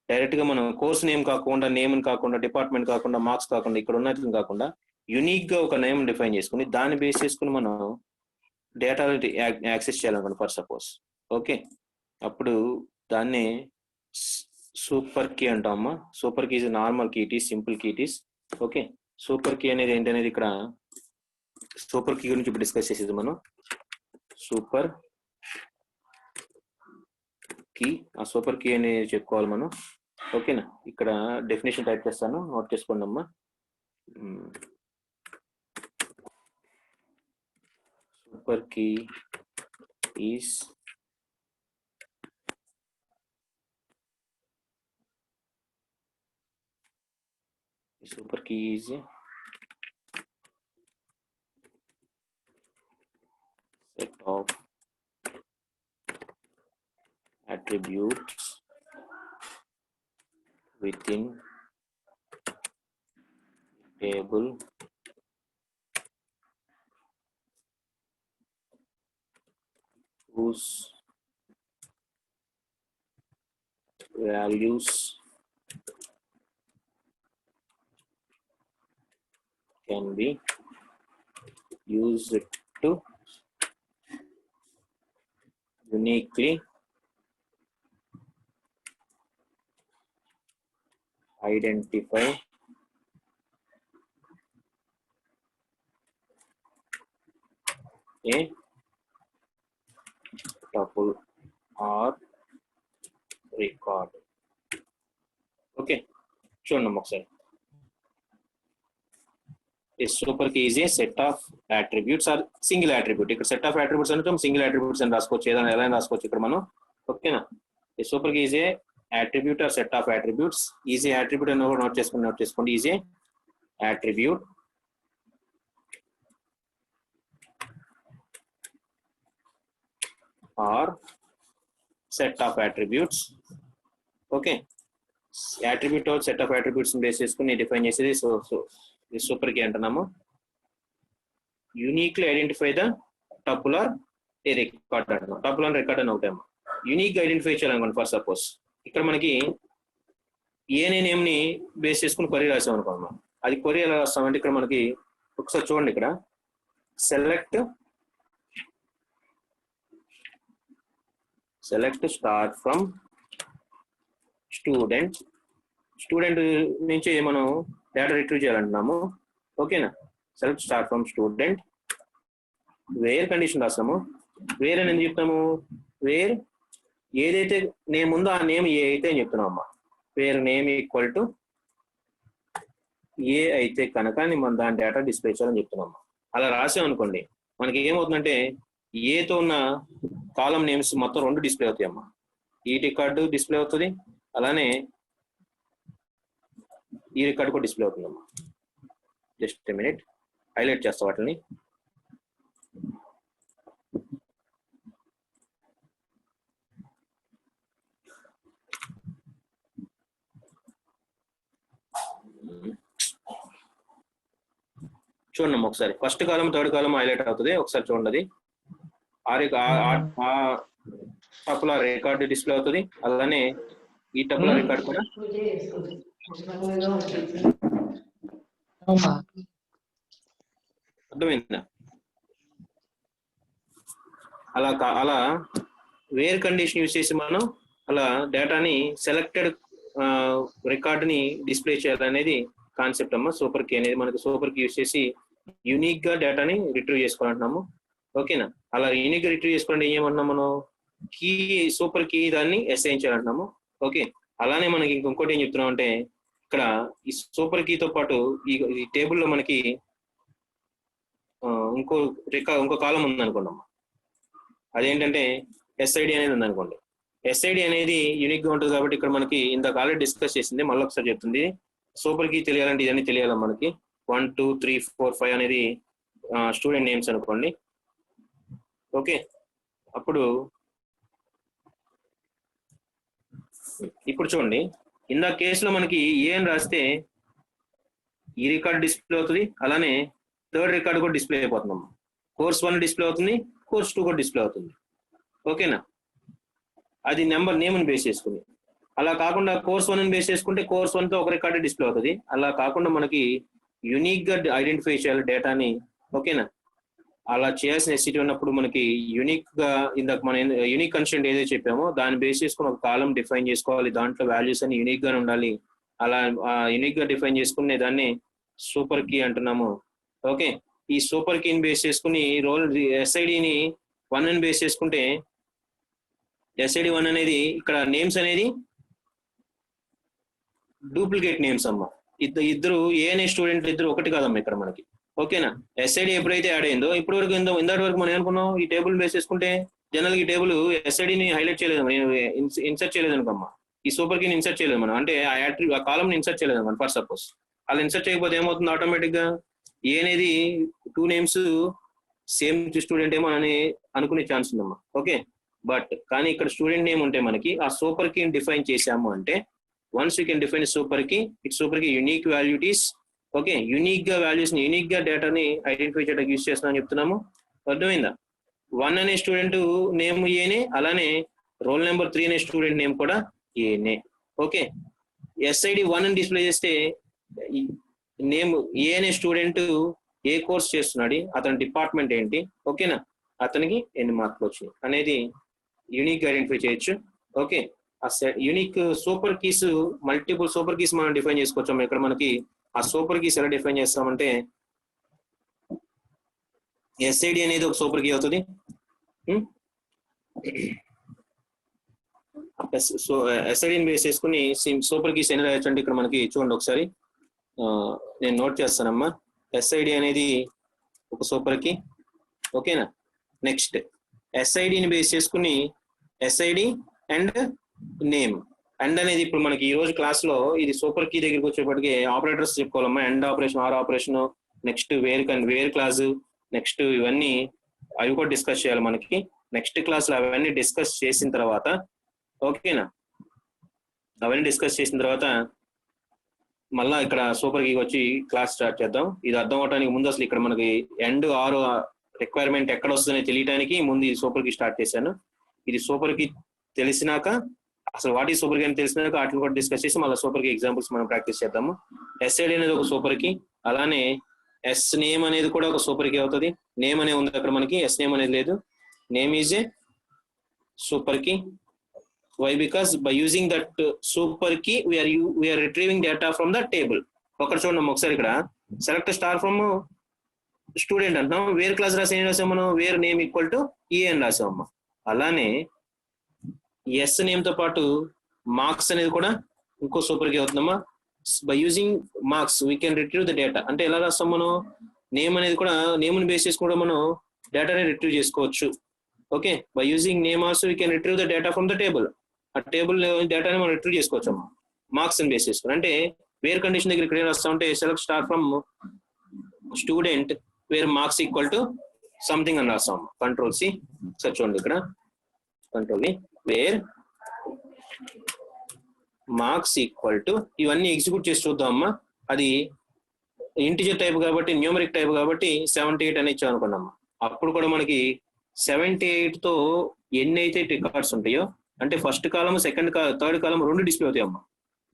డైరెక్ట్ గా మనం కోర్స్ నేమ్ కాకుండా, నేమ్ కాకుండా, డిపార్ట్మెంట్ కాకుండా, మార్క్స్ కాకుండా, ఇక్కడ ఉన్నట్లు కాకుండా యూనిక్ గా ఒక నేమ్ డిఫైన్ చేసుకుని దాన్ని బేస్ చేసుకుని మనం డేటా యాక్సెస్ చేయాలనుకోండి. ఫర్ సపోజ్ ఓకే, అప్పుడు దాన్ని సూపర్ కీ అంటామమ్మా. Super key is normal key, it is simple key, it is okay. Super key అనేది ఏంటనేది ఇక్కడ సూపర్ కీ గురించి ఇప్పుడు డిస్కస్ చేసేది మనం. సూపర్ కీ, ఆ సూపర్ కీ అనేది చెప్పుకోవాలి మనం. ఓకేనా, ఇక్కడ డెఫినేషన్ టైప్ చేస్తాను, నోట్ చేసుకోండి అమ్మా. Super key is super key is a set of attributes within table whose values can be used to uniquely identify a tuple or record. Okay, చూడండి ఒకసారి. A super key is a set of attributes or single attribute. ఇక్కడ set of attributes అంటే single attributes అని రాసుకోవచ్చు, ఏదైనా ఎలా రాసుకోవచ్చు ఇక్కడ మనం. ఓకేనా, a super key is a attribute or set of attributes. is a attribute అని నోట్ చేసుకోండి. is a attribute or set of attributes. ఓకే, attribute or set of attributes బేస్ చేసుకుని డిఫైన్ చేసేది ఈ సూపర్ కీ అంటున్నాము. Uniquely identify the tuple or a record అంటున్నాం. టపుల్ ఆర్ రికార్డ్ అని ఒకటేమో యూనిక్ గా ఐడెంటిఫై చేయాలనుకోండి. ఫర్ సపోజ్ ఇక్కడ మనకి ఏనే నేమ్ ని బేస్ చేసుకుని క్వరీ రాసాం అనుకోండి. అది క్వరీ ఎలా రాస్తామంటే ఇక్కడ మనకి ఒకసారి చూడండి, ఇక్కడ సెలెక్ట్ స్టార్ ఫ్రమ్ స్టూడెంట్ నుంచి మనం డేటా రిట్రీవ్ చేయాలంటున్నాము. ఓకేనా. Select star from student, where condition రాస్తాము. వేర్ అని ఎందుకు చెప్తాము, వేర్ ఏదైతే నేమ్ ఉందో ఆ నేమ్ ఏ అయితే అని చెప్తున్నాం అమ్మా. వేర్ నేమ్ ఈక్వల్ టు ఏ అయితే కనుక మనం దాని డేటా డిస్ప్లే చేయాలని చెప్తున్నాం. అలా రాసామనుకోండి మనకి ఏమవుతుందంటే ఏతో ఉన్న కాలం నేమ్స్ మొత్తం 2 డిస్ప్లే అవుతాయి అమ్మా. ఈ రికార్డు డిస్ప్లే అవుతుంది, అలానే ఈ రికార్డు కూడా డిస్ప్లే అవుతుందమ్మా. జస్ట్ మినిట్ హైలైట్ చేస్తా వాటిని. చూడండి ఒకసారి, ఫస్ట్ కాలం థర్డ్ కాలం హైలైట్ అవుతుంది, ఒకసారి చూడండి. ఆ టపుల రికార్డు డిస్ప్లే అవుతుంది, అలానే ఈ టపుల రికార్డు కూడా. అర్థమైందా? అలా వేర్ కండిషన్ యూజ్ చేసి మనం అలా డేటాని సెలెక్టెడ్ రికార్డుని డిస్ప్లే చేయాలనేది కాన్సెప్ట్ అమ్మా. సూపర్ కీ అనేది మనకి సూపర్ కీ యూజ్ చేసి యూనిక్ గా డేటాని రిట్రీవ్ చేసుకోవాలంటున్నాము. ఓకేనా. అలా యూనిక్ గా రిట్రీవ్ చేసుకోవాలంటే ఏమంటున్నాం మనం, కీ సూపర్ కీ దాన్ని అసైన్ చేయాలంటున్నాము. ఓకే. అలానే మనకి ఇంకోటి ఏం చెప్తున్నాం అంటే ఇక్కడ ఈ సూపర్ కీతో పాటు ఈ టేబుల్లో మనకి ఇంకో కాలం ఉందనుకోండి. అదేంటంటే ఎస్ఐడి అనేది ఉందనుకోండి. ఎస్ఐడి అనేది యూనిక్ గా ఉంటుంది కాబట్టి ఇక్కడ మనకి ఇందాక ఆల్రెడీ డిస్కస్ చేసింది, మళ్ళీ ఒకసారి చెప్తుంది. సూపర్ కీ తెలియాలంటే ఇవన్నీ తెలియాలి మనకి. 1 2 3 4 5 అనేది స్టూడెంట్ నేమ్స్ అనుకోండి. ఓకే. అప్పుడు ఇప్పుడు చూడండి, ఇందాక కేసులో మనకి ఏ అని రాస్తే ఈ రికార్డ్ డిస్ప్లే అవుతుంది, అలానే థర్డ్ రికార్డు కూడా డిస్ప్లే అయిపోతున్నాం. కోర్స్ 1 డిస్ప్లే అవుతుంది, కోర్స్ 2 కూడా డిస్ప్లే అవుతుంది. ఓకేనా. అది నెంబర్ నేమ్ని బేస్ చేసుకుని. అలా కాకుండా కోర్స్ 1 బేస్ చేసుకుంటే కోర్స్ 1తో ఒక రికార్డు డిస్ప్లే అవుతుంది. అలా కాకుండా మనకి యూనిక్ గా ఐడెంటిఫై చేయాలి డేటాని. ఓకేనా. అలా చేయాల్సిన నెసిటీ ఉన్నప్పుడు మనకి యూనిక్ గా ఇందాక మనం యూనిక్ కన్స్ట్రెంట్ ఏదైతే చెప్పామో దాన్ని బేస్ చేసుకుని ఒక కాలం డిఫైన్ చేసుకోవాలి. దాంట్లో వాల్యూస్ అని యూనిక్ గానే ఉండాలి. అలా యూనిక్ గా డిఫైన్ చేసుకునే దాన్ని సూపర్ కీ అంటున్నాము. ఓకే. ఈ సూపర్ కీని బేస్ చేసుకుని రోల్ ఎస్ఐడిని 1 అని బేస్ చేసుకుంటే ఎస్ఐడి 1 అనేది ఇక్కడ నేమ్స్ అనేది డూప్లికేట్ నేమ్స్ అమ్మా. ఇద్దరు ఏ అనే స్టూడెంట్ ఇద్దరు ఒకటి కాదమ్మా ఇక్కడ మనకి. ఓకేనా. ఎస్ఐడి ఎప్పుడైతే యాడ్ అయిందో ఇప్పటి వరకు ఇందాటి వరకు మనం ఏమనుకున్నాం, ఈ టేబుల్ బేస్ చేసుకుంటే జనరల్ ఈ టేబుల్ ఎస్ఐడిని హైలైట్ చేయలేదు, నేను ఇన్సర్ట్ చేయలేదు అనుకోమ్మా. ఈ సూపర్ కీని ఇన్సర్ట్ చేయలేదు మనం, అంటే ఆ కాలం ఇన్సర్ట్ చేయలేదు మనం ఫర్ సపోజ్. అలా ఇన్సర్ట్ చేయకపోతే ఏమవుతుంది, ఆటోమేటిక్ గా ఏ అనేది 2 నేమ్స్ సేమ్ స్టూడెంట్ ఏమో అని అనుకునే ఛాన్స్ ఉందమ్మా. ఓకే. బట్ కానీ ఇక్కడ స్టూడెంట్ నేమ్ ఉంటే మనకి ఆ సూపర్ కీని డిఫైన్ చేసాము అంటే once you can define super key, it super key unique వాల్యూటీస్. ఓకే. యూనిక్ గా వాల్యూస్ ని యూనిక్ గా డేటాని ఐడెంటిఫై చేయడానికి యూజ్ చేస్తున్నామని చెప్తున్నాము. అర్థమైందా. 1 అనే స్టూడెంట్ నేమ్ ఏనే, అలానే రోల్ నెంబర్ 3 అనే స్టూడెంట్ నేమ్ కూడా ఏనే. ఓకే. ఎస్ఐడి 1 అని డిస్ప్లే చేస్తే నేమ్ ఏ అనే స్టూడెంట్ ఏ కోర్స్ చేస్తున్నాడు, అతని డిపార్ట్మెంట్ ఏంటి, ఓకేనా, అతనికి ఎన్ని మార్కులు వచ్చినాయి అనేది యూనిక్ ఐడెంటిఫై చేయొచ్చు. ఓకే. ఆ unique super keys, multiple super keys మనం డిఫైన్ చేసుకోవచ్చు. ఇక్కడ మనకి ఆ సూపర్ కీస్ ఎలా డిఫైన్ చేస్తామంటే ఎస్ఐడి అనేది ఒక సూపర్ కీ అవుతుంది. ఎస్ఐడిని బేస్ చేసుకుని సూపర్ కీస్ ఎన్ని రాయొచ్చు అంటే ఇక్కడ మనకి చూడండి ఒకసారి, నేను నోట్ చేస్తానమ్మా. ఎస్ఐడి అనేది ఒక సూపర్ కీ. ఓకేనా. నెక్స్ట్ ఎస్ఐడిని బేస్ చేసుకుని ఎస్ఐడి అండ్ నేమ్. అండ్ అనేది ఇప్పుడు మనకి ఈ రోజు క్లాస్ లో ఇది సూపర్ కీ దగ్గరికి వచ్చేప్పటికి ఆపరేటర్స్ చెప్పుకోవాలమ్మా. And operation, or operation, next where clause, next ఇవన్నీ అవి కూడా డిస్కస్ చేయాలి మనకి నెక్స్ట్ క్లాస్ లో. అవన్నీ డిస్కస్ చేసిన తర్వాత, ఓకేనా, అవన్నీ డిస్కస్ చేసిన తర్వాత మళ్ళా ఇక్కడ సూపర్ కీ వచ్చి క్లాస్ స్టార్ట్ చేద్దాం. ఇది అర్థం అవడానికి ముందు అసలు ఇక్కడ మనకి ఎండ్ ఆర్ రిక్వైర్మెంట్ ఎక్కడ వస్తుందని తెలియడానికి ముందు ఈ సూపర్ కీ స్టార్ట్ చేశాను. ఇది సూపర్ కీ తెలిసినాక, అసలు వాటి సూపర్ కీ అని తెలిసినాక వాటిని కూడా డిస్కస్ చేసి మళ్ళీ సూపర్ కీ ఎగ్జాంపుల్స్ మనం ప్రాక్టీస్ చేద్దాము. ఎస్ఐడి అనేది ఒక సూపర్ కీ, అలానే ఎస్ నేమ్ అనేది కూడా ఒక సూపర్ కీ అవుతుంది. నేమ్ అనే ఉంది అక్కడ మనకి, ఎస్ నేమ్ అనేది లేదు. Name is a super key. Why? Because by using that super key we are retrieving data from the table. ఒకటి చూడండి ఒకసారి, ఇక్కడ సెలెక్ట్ స్టార్ ఫ్రమ్ స్టూడెంట్ అంటున్నాం. వేర్ క్లాస్ రాసి ఏం రాసాం మనం? వేర్ నేమ్ ఈక్వల్ టు ఏ అని రాసాం అమ్మా. అలానే ఎస్ నేమ్ తో పాటు మార్క్స్ అనేది కూడా ఇంకో సూపర్ కీ అవుతుందమ్మా. By using marks we can retrieve the data. అంటే ఎలా రాస్తాం మనం? నేమ్ అనేది కూడా నేమ్ని బేస్ చేసి కూడా మనం డేటాని రిట్రీవ్ చేసుకోవచ్చు. Okay, by using name also we can retrieve the data from the table. ఆ టేబుల్ డేటాని మనం రిట్రీవ్ చేసుకోవచ్చు అమ్మా మార్క్స్ అని బేస్ చేసుకుని. అంటే వేర్ కండిషన్ దగ్గర ఇక్కడ ఏం రాస్తాం అంటే select star from student where marks equal to something అని రాస్తాం. కంట్రోల్ సి సార్ చూడండి ఇక్కడ control V where marks equal to ఇవన్నీ ఎగ్జిక్యూట్ చేసి చూద్దాం అమ్మా. అది ఇంటిజర్ టైప్ కాబట్టి న్యూమరిక్ టైప్ కాబట్టి 78 అని ఇచ్చాం అనుకున్నామ్మా. అప్పుడు కూడా మనకి 78 తో ఎన్ని అయితే రికార్డ్స్ ఉంటాయో అంటే first column second third column రెండు డిస్ప్లే అవుతాయి అమ్మా.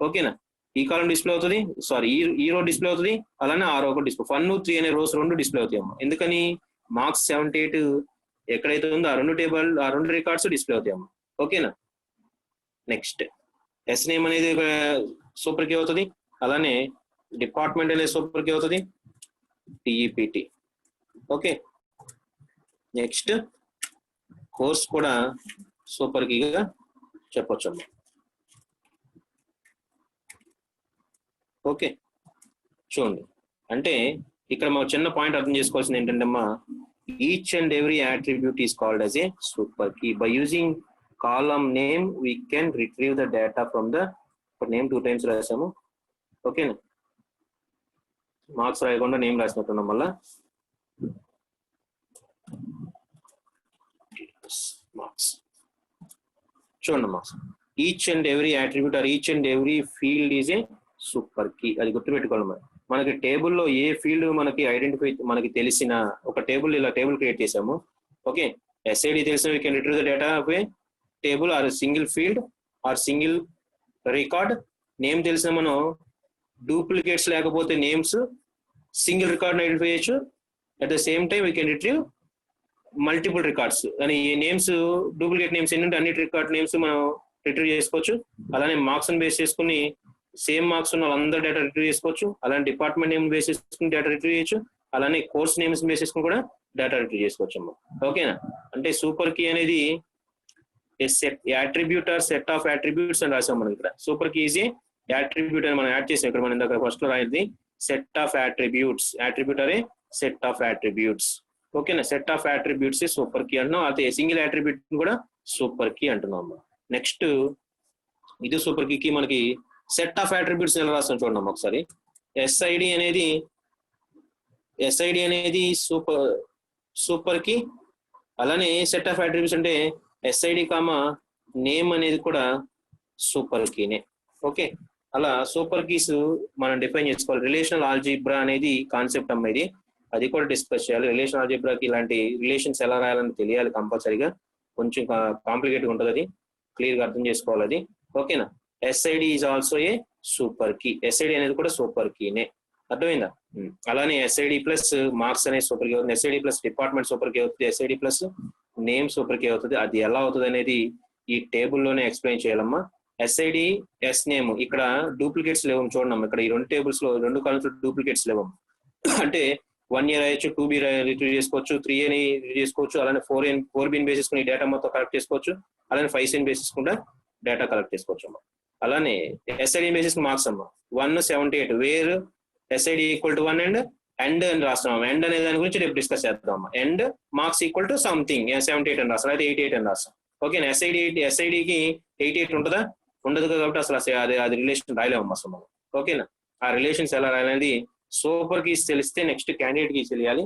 ఓకేనా, ఈ కాలం డిస్ప్లే అవుతుంది, సారీ ఈ రో డిస్ప్లే అవుతుంది, అలానే ఆ రో ఒక డిస్ప్లే 1, 3 అనే రోస్ రెండు డిస్ప్లే అవుతాయి అమ్మా. ఎందుకని? మార్క్స్ 78 ఎక్కడైతే ఉందో ఆ రెండు టేబుల్ ఆ రెండు రికార్డ్స్ డిస్ప్లే అవుతాయి అమ్మా. ఓకేనా, నెక్స్ట్ ఎస్ నేమ్ అనేది సూపర్ కీ అవుతుంది, అలానే డిపార్ట్మెంట్ అనేది సూపర్ కీ అవుతుంది, టిఈపిటి. ఓకే, నెక్స్ట్ కోర్స్ కూడా సూపర్ కీగా చెప్పొచ్చు అమ్మా. ఓకే చూడండి, అంటే ఇక్కడ మనం చిన్న పాయింట్ అర్థం చేసుకోవాల్సింది ఏంటంటే అమ్మా, each and every attribute is called as a super key. By using column name we can retrieve the data from the name 2 times రాసాము. ఓకేనా, మార్క్స్ రాయకుండా నేమ్ రాసినట్టున్నాం మళ్ళా. మార్క్స్ చూడండి, marks each and every attribute or each and every field is a super key. అది గుర్తుపెట్టుకోవాలి. మరి మనకి టేబుల్లో ఏ ఫీల్డ్ మనకి ఐడెంటిఫై మనకి తెలిసిన ఒక టేబుల్ ఇలా టేబుల్ క్రియేట్ చేసాము. ఓకే, ఎస్ఐడి తెలిసిన we can retrieve the data of a table or single field or single record. Name తెలిసిన మనం డూప్లికేట్స్ లేకపోతే నేమ్స్ సింగిల్ రికార్డ్ ఐడెంటిఫై చేయొచ్చు. At the same time we can retrieve multiple records. అని names duplicate names ఏంటంటే అన్ని record names మనం retrieve చేసుకోవచ్చు. అలానే మార్క్స్ బేస్ చేసుకుని సేమ్ మార్క్స్ ఉన్న వాళ్ళందరూ డేటా రిట్రీవ్ చేసుకోవచ్చు. అలానే డిపార్ట్మెంట్ నేమ్ బేస్ చేసుకుని డేటా రిట్రీవ్ చేయొచ్చు. అలానే కోర్స్ నేమ్స్ బేస్ చేసుకుని కూడా డేటా రిట్రీవ్ చేసుకోవచ్చు అమ్మా. ఓకేనా, అంటే సూపర్ కీ అనేది attribute or set of attributes అని రాసాం మనం ఇక్కడ. Super key is a attribute అని మనం యాడ్ చేసాం ఇక్కడ. మనం ఇందాక ఫస్ట్ లో రాయింది set of attributes. Attribute or set of attributes. Okay, set of attributes super key అంటున్నాం. అయితే సింగిల్ యాట్రిబ్యూట్ కూడా సూపర్ కీ అంటున్నాం అమ్మా. నెక్స్ట్ ఇది సూపర్ కీకి మనకి సెట్ ఆఫ్ యాట్రిబ్యూట్స్ ఎలా రాస్తాం చూడండి ఒకసారి. ఎస్ఐడి అనేది సూపర్ కీ. అలానే సెట్ ఆఫ్ యాట్రిబ్యూట్స్ అంటే ఎస్ఐడి కామా నేమ్ అనేది కూడా సూపర్ కీనే. ఓకే, అలా సూపర్ కీస్ మనం డిఫైన్ చేసుకోవాలి. రిలేషనల్ ఆల్జీబ్రా అనేది కాన్సెప్ట్ అమ్మ, ఇది అది కూడా డిస్కస్ చేయాలి. రిలేషనల్ ఆల్జీబ్రాకి ఇలాంటి రిలేషన్స్ ఎలా రాయాలని తెలియాలి కంపల్సరీగా. కొంచెం కాంప్లికేట్గా ఉంటుంది, అది క్లియర్గా అర్థం చేసుకోవాలి అది. ఓకేనా, SID is also a super key. SID అనేది కూడా సూపర్ కీనే, అర్థమైందా? అలానే ఎస్ఐడి ప్లస్ మార్క్స్ అనేది సూపర్ కీ అవుతుంది, SID plus department super key అవుతుంది, SID plus name super key అవుతుంది. అది ఎలా అవుతుంది అనేది ఈ టేబుల్లోనే ఎక్స్ప్లెయిన్ చేయాలమ్మా. ఎస్ఐడి ఎస్ నేమ్ ఇక్కడ డూప్లికేట్స్ లేవు చూడమ్మా. ఇక్కడ ఈ రెండు టేబుల్స్ లో రెండు కాలమ్స్ డూప్లికేట్స్ లేవు. అంటే 1A రాయొచ్చు, 2B రిట్రీవ్ చేసుకోవచ్చు, 3A రిట్రీవ్ చేసుకోవచ్చు, అలానే 4B బేసిస్ ఈ డేటా మొత్తం కలెక్ట్ చేసుకోవచ్చు, అలానే 5C బేసిస్ కూడా డేటా కలెక్ట్ చేసుకోవచ్చు అమ్మా. అలానే ఎస్ఐడి బేసిస్ మార్క్స్ అమ్మా 178 where SID equal to 1 and అని రాస్తున్నాం. ఎండ్ అనే దాని గురించి రేపు డిస్కస్ చేద్దాం అమ్మా. End marks equal to something 78 అని రాస్తాం, అయితే 88 అని రాస్తాం. ఓకేనా, ఎస్ఐడికి 88 ఉంటుందా? ఉండదు కాబట్టి అసలు అది రిలేషన్ రాయలేమమ్మా అసలు మనం. ఓకేనా, ఆ రిలేషన్స్ ఎలా రాయాలనేది సూపర్ కీస్ తెలిస్తే నెక్స్ట్ క్యాండిడేట్ కీస్ తెలియాలి.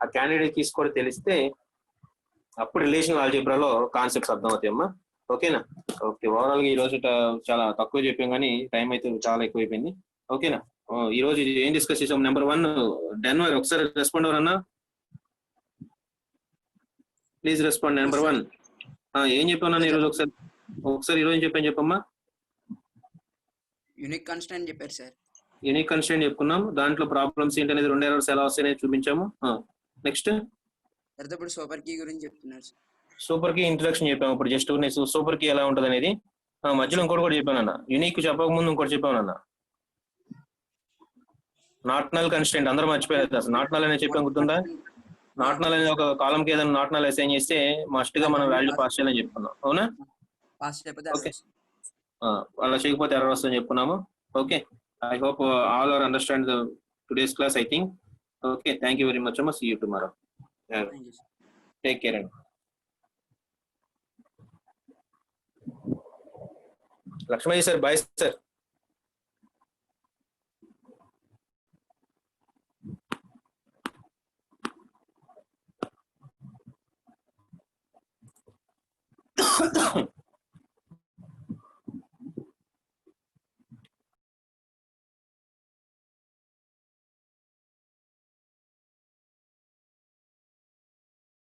ఆ క్యాండిడేట్ కీస్ కూడా తెలిస్తే అప్పుడు రిలేషనల్ ఆల్జీబ్రాలో కాన్సెప్ట్స్ అర్థం అవుతాయి అమ్మా. ఓకేనా, ఓకే. ఓవరాల్ గా ఈ రోజు చాలా తక్కువ చెప్పాం కానీ టైం అయితే చాలా ఎక్కువైపోయింది. ఓకేనా, ఈ రోజు ఏం డిస్కస్ చేసాం? Number 1 Denver. ఒకసారి రెస్పాండ్ ఎవరన్నా ప్లీజ్ రెస్పాండ్. నెంబర్ 1 ఏం చెప్పాను ఈరోజు? ఒకసారి ఈరోజు ఏం చెప్పమ్మా? యూనిక్ కాన్స్టెంట్ చెప్పారు సార్. యూనిక్ కాన్స్టెంట్ చెప్పుకున్నాం, దాంట్లో ప్రాబ్లమ్స్ ఏంటనేది 2 ఎర్రర్స్ ఎలా వస్తాయని చూపించాము. నెక్స్ట్ ఇప్పుడు సూపర్ కీ గురించి చెప్తున్నారు సార్. సూపర్ కీ ఇంట్రడక్షన్ చెప్పాము. ఇప్పుడు జస్ట్ సూపర్ కీ ఎలా ఉంటుంది అనేది మధ్యలో ఇంకోటి కూడా చెప్పాను అన్న. యూనిక్ చెప్పక ముందు ఇంకోటి చెప్పాను అన్న. నాట్ నల్ కన్స్టెంట్ అందరూ మర్చిపోయారు అసలు. నాట్ నల్ అనేది చెప్పాం, గుర్తుందా? నాట్ నల్ అనేది ఒక కాలం కి ఏదైనా నాట్ నల్ అసైన్ చేస్తే మస్ట్ గా మనం వాల్యూ పాస్ చేయాలని చెప్పుకున్నాం, అవునా? పాస్ చేయకపోతే ఓకే, అలా చేయకపోతే ఎర్రర్ వస్తుందని చెప్పుకున్నాము. Okay, I hope all are understand the today's class, I think. Okay, thank you very much అమ్మా. See you tomorrow. Thank you sir. Take care అండి. Lakshmayya sir, bye sir.